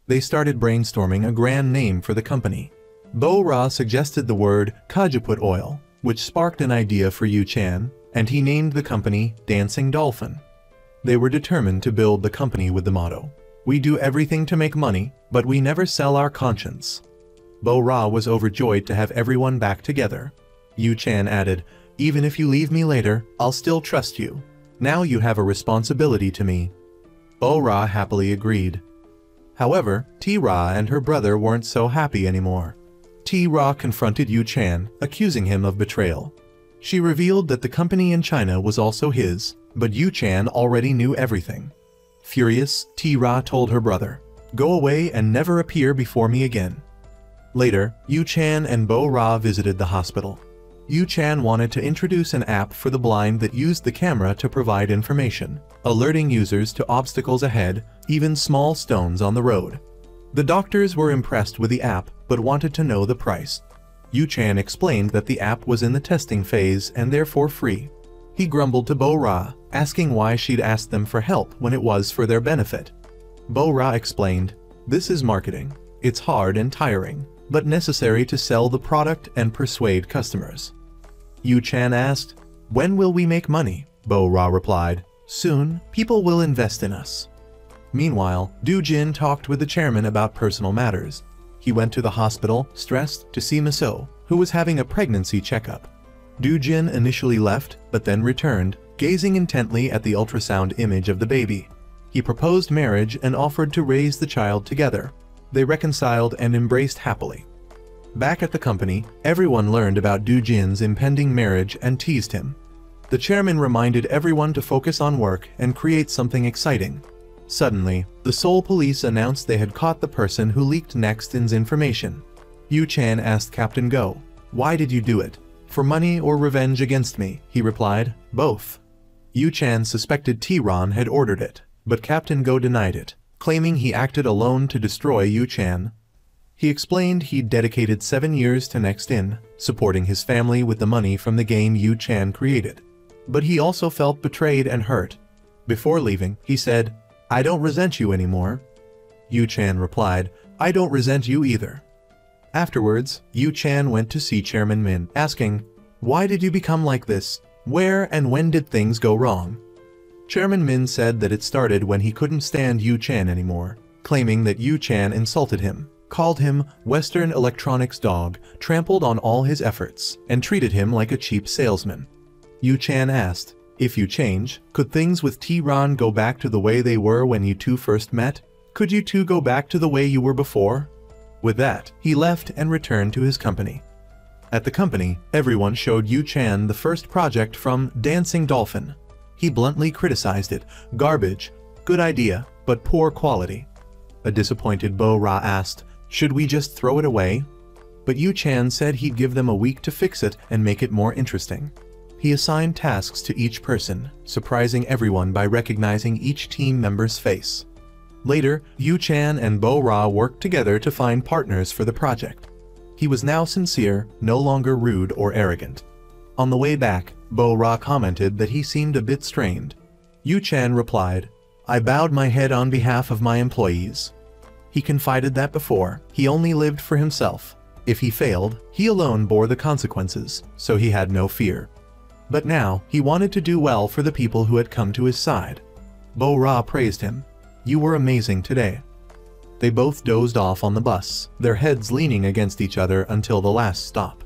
They started brainstorming a grand name for the company. Bo Ra suggested the word Kajaput Oil, which sparked an idea for Yu Chan, and he named the company Dancing Dolphin. They were determined to build the company with the motto, "We do everything to make money, but we never sell our conscience." Bo Ra was overjoyed to have everyone back together. Yu Chan added, "Even if you leave me later, I'll still trust you. Now you have a responsibility to me." Bo Ra happily agreed. However, T-Ra and her brother weren't so happy anymore. T-Ra confronted Yu Chan, accusing him of betrayal. She revealed that the company in China was also his, but Yu Chan already knew everything. Furious, T-Ra told her brother, "Go away and never appear before me again." Later, Yu Chan and Bo Ra visited the hospital. Yu Chan wanted to introduce an app for the blind that used the camera to provide information, alerting users to obstacles ahead, even small stones on the road. The doctors were impressed with the app but wanted to know the price. Yu Chan explained that the app was in the testing phase and therefore free. He grumbled to Bo Ra, asking why she'd asked them for help when it was for their benefit. Bo Ra explained, "This is marketing. It's hard and tiring, but necessary to sell the product and persuade customers." Yu Chan asked, "When will we make money?" Bo Ra replied, "Soon, people will invest in us." Meanwhile, Du Jin talked with the chairman about personal matters. He went to the hospital, stressed, to see Miso, who was having a pregnancy checkup. Du Jin initially left, but then returned, gazing intently at the ultrasound image of the baby. He proposed marriage and offered to raise the child together. They reconciled and embraced happily. Back at the company, everyone learned about Du Jin's impending marriage and teased him. The chairman reminded everyone to focus on work and create something exciting. Suddenly, the Seoul police announced they had caught the person who leaked Nextin's information. Yu Chan asked Captain Go, "Why did you do it? For money or revenge against me?" He replied, "Both." Yu Chan suspected T-Ron had ordered it, but Captain Go denied it, claiming he acted alone to destroy Yu Chan. He explained he'd dedicated 7 years to Nextin, supporting his family with the money from the game Yu Chan created. But he also felt betrayed and hurt. Before leaving, he said, "I don't resent you anymore." Yu Chan replied, "I don't resent you either." Afterwards, Yu Chan went to see Chairman Min, asking, "Why did you become like this? Where and when did things go wrong?" Chairman Min said that it started when he couldn't stand Yu Chan anymore, claiming that Yu Chan insulted him, called him Western Electronics dog, trampled on all his efforts, and treated him like a cheap salesman. Yu Chan asked, "If you change, could things with T-Ron go back to the way they were when you two first met? Could you two go back to the way you were before?" With that, he left and returned to his company. At the company, everyone showed Yu Chan the first project from Dancing Dolphin. He bluntly criticized it, "Garbage, good idea, but poor quality." A disappointed Bo Ra asked, "Should we just throw it away?" But Yu Chan said he'd give them a week to fix it and make it more interesting. He assigned tasks to each person, surprising everyone by recognizing each team member's face. Later, Yu Chan and Bo Ra worked together to find partners for the project. He was now sincere, no longer rude or arrogant. On the way back, Bo Ra commented that he seemed a bit strained. Yu Chan replied, "I bowed my head on behalf of my employees." He confided that before, he only lived for himself. If he failed, he alone bore the consequences, so he had no fear. But now, he wanted to do well for the people who had come to his side. Bo Ra praised him. "You were amazing today." They both dozed off on the bus, their heads leaning against each other until the last stop.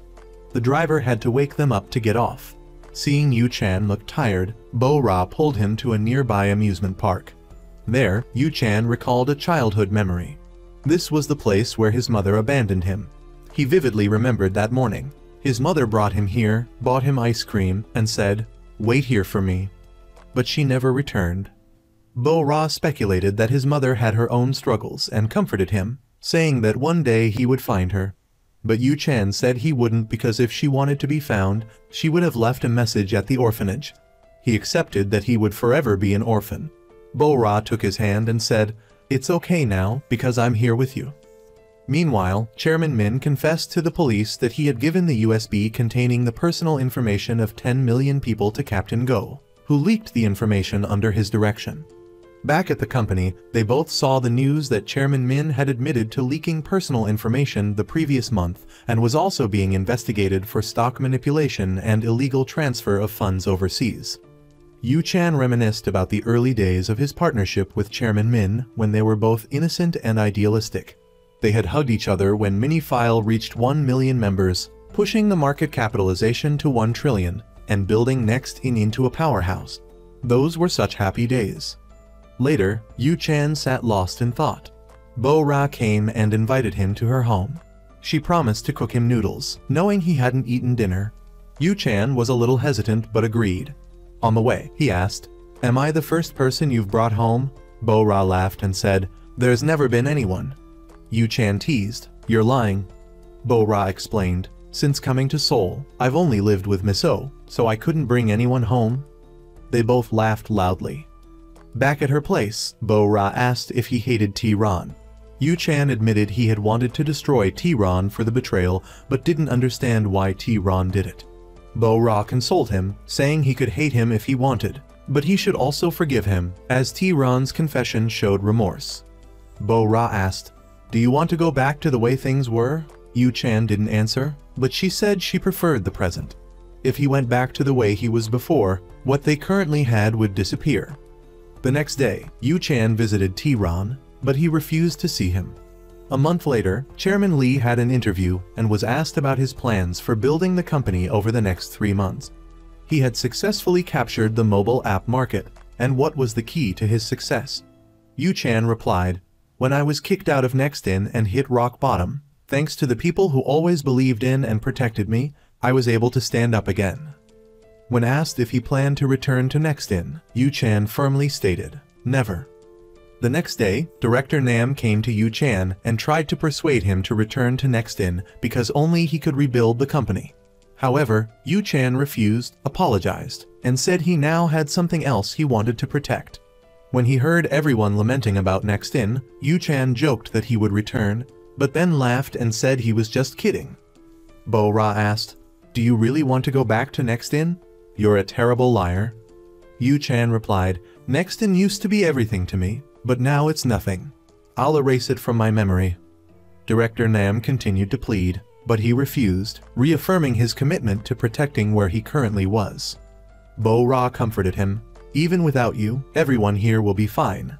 The driver had to wake them up to get off. Seeing Yu Chan look tired, Bo Ra pulled him to a nearby amusement park. There, Yu Chan recalled a childhood memory. This was the place where his mother abandoned him. He vividly remembered that morning. His mother brought him here, bought him ice cream, and said, "Wait here for me." But she never returned. Bo-ra speculated that his mother had her own struggles and comforted him, saying that one day he would find her. But Yu Chan said he wouldn't because if she wanted to be found, she would have left a message at the orphanage. He accepted that he would forever be an orphan. Bo-ra took his hand and said, "It's okay now, because I'm here with you." Meanwhile, Chairman Min confessed to the police that he had given the USB containing the personal information of 10 million people to Captain Go, who leaked the information under his direction. Back at the company, they both saw the news that Chairman Min had admitted to leaking personal information the previous month and was also being investigated for stock manipulation and illegal transfer of funds overseas. Yu Chan reminisced about the early days of his partnership with Chairman Min when they were both innocent and idealistic. They had hugged each other when Minifile reached 1 million members, pushing the market capitalization to 1 trillion, and building Next-in into a powerhouse. Those were such happy days. Later, Yu Chan sat lost in thought. Bo-ra came and invited him to her home. She promised to cook him noodles, knowing he hadn't eaten dinner. Yu Chan was a little hesitant but agreed. On the way, he asked, "Am I the first person you've brought home?" Bo-ra laughed and said, "There's never been anyone." Yu Chan teased, "You're lying." Bo-ra explained, "Since coming to Seoul, I've only lived with Miso, so I couldn't bring anyone home." They both laughed loudly. Back at her place, Bo-ra asked if he hated T-Ron. Yu Chan admitted he had wanted to destroy T-Ron for the betrayal, but didn't understand why T-Ron did it. Bo-ra consoled him, saying he could hate him if he wanted, but he should also forgive him, as T-Ron's confession showed remorse. Bo-ra asked, "Do you want to go back to the way things were?" Yu Chan didn't answer, but she said she preferred the present. If he went back to the way he was before, what they currently had would disappear. The next day, Yu Chan visited T-Ron, but he refused to see him. A month later, Chairman Lee had an interview and was asked about his plans for building the company over the next 3 months. He had successfully captured the mobile app market, and what was the key to his success? Yu Chan replied, "When I was kicked out of Next-in and hit rock bottom, thanks to the people who always believed in and protected me, I was able to stand up again." When asked if he planned to return to Next-in, Yu Chan firmly stated, "Never." The next day, Director Nam came to Yu Chan and tried to persuade him to return to Next-in because only he could rebuild the company. However, Yu Chan refused, apologized, and said he now had something else he wanted to protect. When he heard everyone lamenting about Next-in, Yu Chan joked that he would return, but then laughed and said he was just kidding. Bo-ra asked, "Do you really want to go back to Next-in? You're a terrible liar." Yu Chan replied, "Next-in used to be everything to me, but now it's nothing. I'll erase it from my memory." Director Nam continued to plead, but he refused, reaffirming his commitment to protecting where he currently was. Bo-ra comforted him, "Even without you, everyone here will be fine."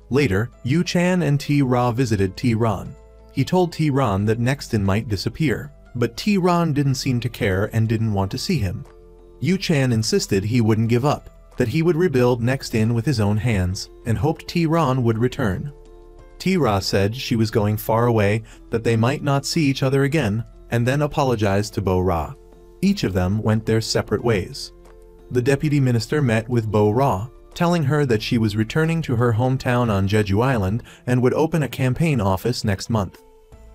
Later, Yu Chan and T-Ra visited T-Ron. He told T-Ron that Next-in might disappear, but T-Ron didn't seem to care and didn't want to see him. Yu Chan insisted he wouldn't give up, that he would rebuild Next-in with his own hands, and hoped T-Ron would return. T-Ra said she was going far away, that they might not see each other again, and then apologized to Bo-ra. Each of them went their separate ways. The deputy minister met with Bo-ra, telling her that she was returning to her hometown on Jeju Island and would open a campaign office next month.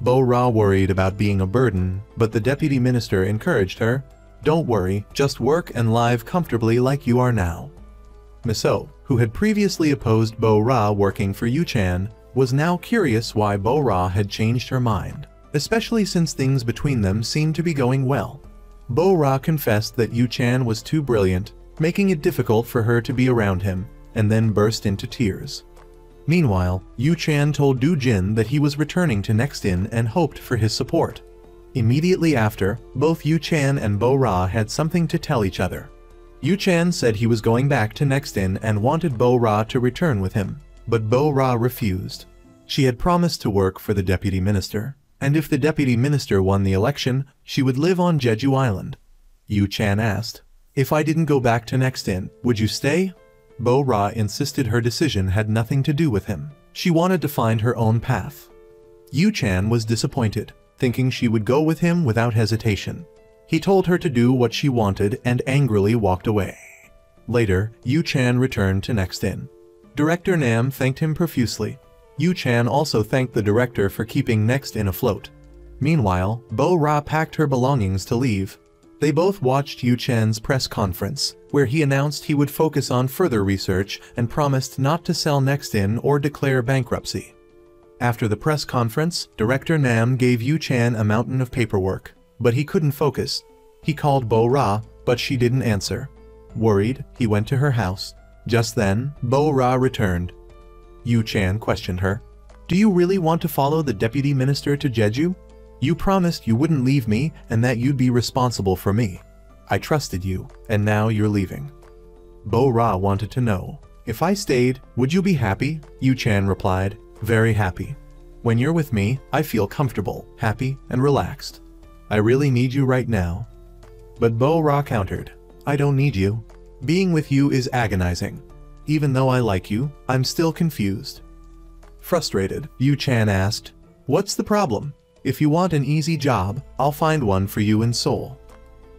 Bo-ra worried about being a burden, but the deputy minister encouraged her, "Don't worry, just work and live comfortably like you are now." Miso, who had previously opposed Bo-ra working for Yu Chan, was now curious why Bo-ra had changed her mind, especially since things between them seemed to be going well. Bo-ra confessed that Yu Chan was too brilliant, making it difficult for her to be around him, and then burst into tears. Meanwhile, Yu Chan told Du Jin that he was returning to Next-in and hoped for his support. Immediately after, both Yu Chan and Bo-ra had something to tell each other. Yu Chan said he was going back to Next-in and wanted Bo-ra to return with him, but Bo-ra refused. She had promised to work for the deputy minister, and if the deputy minister won the election, she would live on Jeju Island. Yu Chan asked, "If I didn't go back to Next-in, would you stay?" Bo-ra insisted her decision had nothing to do with him. She wanted to find her own path. Yu Chan was disappointed, thinking she would go with him without hesitation. He told her to do what she wanted and angrily walked away. Later, Yu Chan returned to Nextin. Director Nam thanked him profusely. Yu Chan also thanked the director for keeping Nextin afloat. Meanwhile, Bo Ra packed her belongings to leave. They both watched Yu Chan's press conference, where he announced he would focus on further research and promised not to sell Nextin or declare bankruptcy. After the press conference, Director Nam gave Yu Chan a mountain of paperwork, but he couldn't focus. He called Bo Ra, but she didn't answer. Worried, he went to her house. Just then, Bo Ra returned. Yu Chan questioned her. "Do you really want to follow the deputy minister to Jeju? You promised you wouldn't leave me and that you'd be responsible for me. I trusted you, and now you're leaving." Bo Ra wanted to know, "If I stayed, would you be happy?" Yu Chan replied, "Very happy. When you're with me, I feel comfortable, happy, and relaxed. I really need you right now." But Bo Ra countered, "I don't need you. Being with you is agonizing. Even though I like you, I'm still confused." Frustrated, Yu Chan asked, "What's the problem? If you want an easy job, I'll find one for you in Seoul."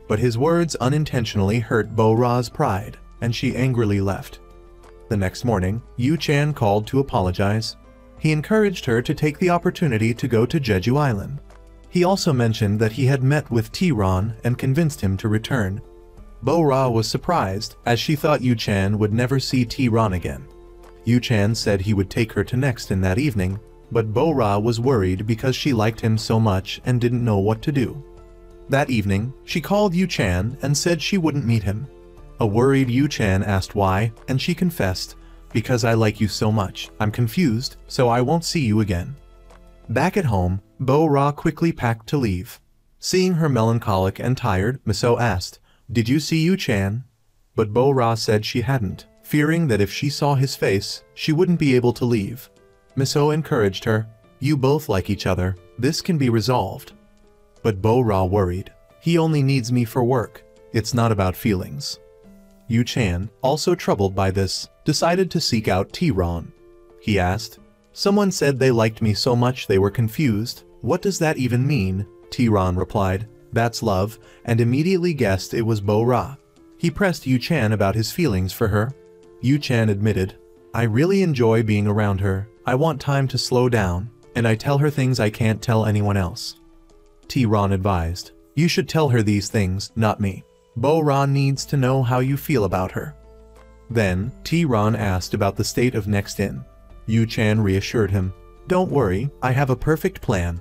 But his words unintentionally hurt Bo Ra's pride, and she angrily left. The next morning, Yu Chan called to apologize. He encouraged her to take the opportunity to go to Jeju Island. He also mentioned that he had met with T-Ron and convinced him to return. Bo Ra was surprised, as she thought Yu Chan would never see T-Ron again. Yu Chan said he would take her to Nextin that evening, but Bo Ra was worried because she liked him so much and didn't know what to do. That evening, she called Yu Chan and said she wouldn't meet him. A worried Yu Chan asked why, and she confessed, "Because I like you so much, I'm confused, so I won't see you again." Back at home, Bo Ra quickly packed to leave. Seeing her melancholic and tired, Miso asked, "Did you see Yu Chan?" But Bo Ra said she hadn't, fearing that if she saw his face, she wouldn't be able to leave. Miso encouraged her, "You both like each other, this can be resolved." But Bo Ra worried, "He only needs me for work, it's not about feelings." Yu Chan, also troubled by this, decided to seek out T-Ron. He asked, "Someone said they liked me so much they were confused. What does that even mean?" T-Ron replied, "That's love," and immediately guessed it was Bo Ra. He pressed Yu Chan about his feelings for her. Yu Chan admitted, "I really enjoy being around her. I want time to slow down, and I tell her things I can't tell anyone else." T-Ron advised, "You should tell her these things, not me. Bo Ra needs to know how you feel about her." Then, T-Ron asked about the state of Nextin. Yu Chan reassured him, "Don't worry, I have a perfect plan."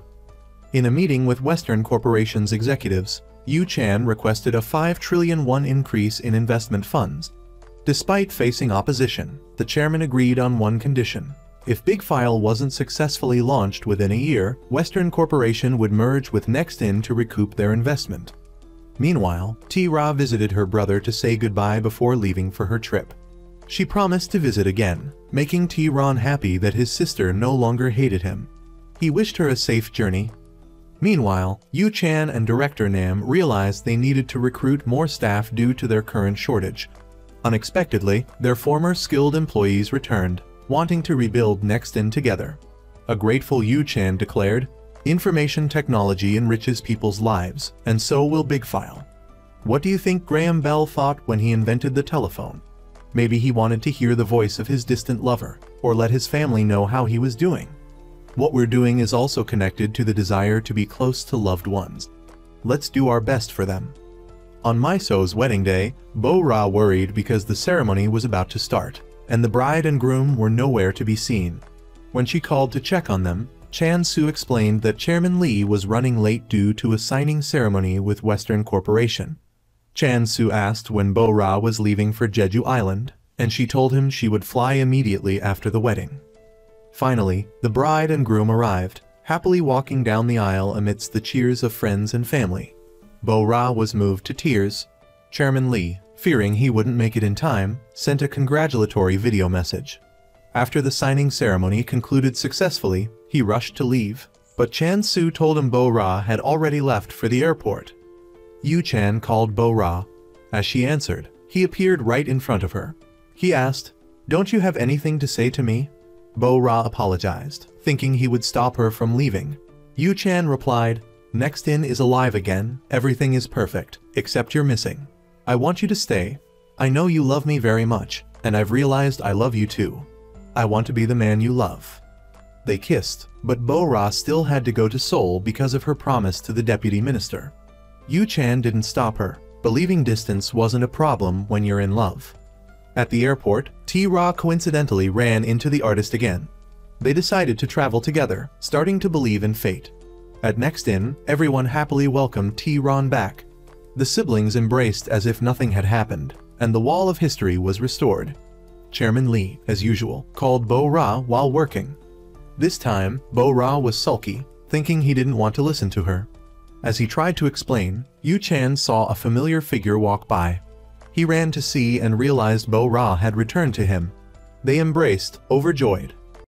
In a meeting with Western Corporation's executives, Yu Chan requested a 5 trillion won increase in investment funds. Despite facing opposition, the chairman agreed on one condition. If Big File wasn't successfully launched within a year, Western Corporation would merge with Nextin to recoup their investment. Meanwhile, T-Ra visited her brother to say goodbye before leaving for her trip. She promised to visit again, making T-Ron happy that his sister no longer hated him. He wished her a safe journey. Meanwhile, Yu Chan and Director Nam realized they needed to recruit more staff due to their current shortage. Unexpectedly, their former skilled employees returned, wanting to rebuild Nextin together. A grateful Yu Chan declared, "Information technology enriches people's lives, and so will Big File." What do you think Graham Bell thought when he invented the telephone? Maybe he wanted to hear the voice of his distant lover, or let his family know how he was doing. What we're doing is also connected to the desire to be close to loved ones. Let's do our best for them. On Miso's wedding day, Bo Ra worried because the ceremony was about to start, and the bride and groom were nowhere to be seen. When she called to check on them, Chan Su explained that Chairman Lee was running late due to a signing ceremony with Western Corporation. Chan Su asked when Bo Ra was leaving for Jeju Island, and she told him she would fly immediately after the wedding. Finally, the bride and groom arrived, happily walking down the aisle amidst the cheers of friends and family. Bo Ra was moved to tears. Chairman Lee, fearing he wouldn't make it in time, sent a congratulatory video message. After the signing ceremony concluded successfully, he rushed to leave, but Chan Su told him Bo Ra had already left for the airport. Yu Chan called Bo Ra. As she answered, he appeared right in front of her. He asked, "Don't you have anything to say to me?" Bo Ra apologized, thinking he would stop her from leaving. Yu Chan replied, Next in is alive again, everything is perfect, except you're missing. I want you to stay. I know you love me very much, and I've realized I love you too. I want to be the man you love. They kissed, but Bo-ra still had to go to Seoul because of her promise to the deputy minister. Yu-chan didn't stop her, believing distance wasn't a problem when you're in love. At the airport, T-Ra coincidentally ran into the artist again. They decided to travel together, starting to believe in fate. At Next In, everyone happily welcomed T-Ron back. The siblings embraced as if nothing had happened, and the wall of history was restored. Chairman Lee, as usual, called Bo-ra while working. This time, Bo-ra was sulky, thinking he didn't want to listen to her. As he tried to explain, Yu-chan saw a familiar figure walk by. He ran to see and realized Bo-ra had returned to him. They embraced, overjoyed.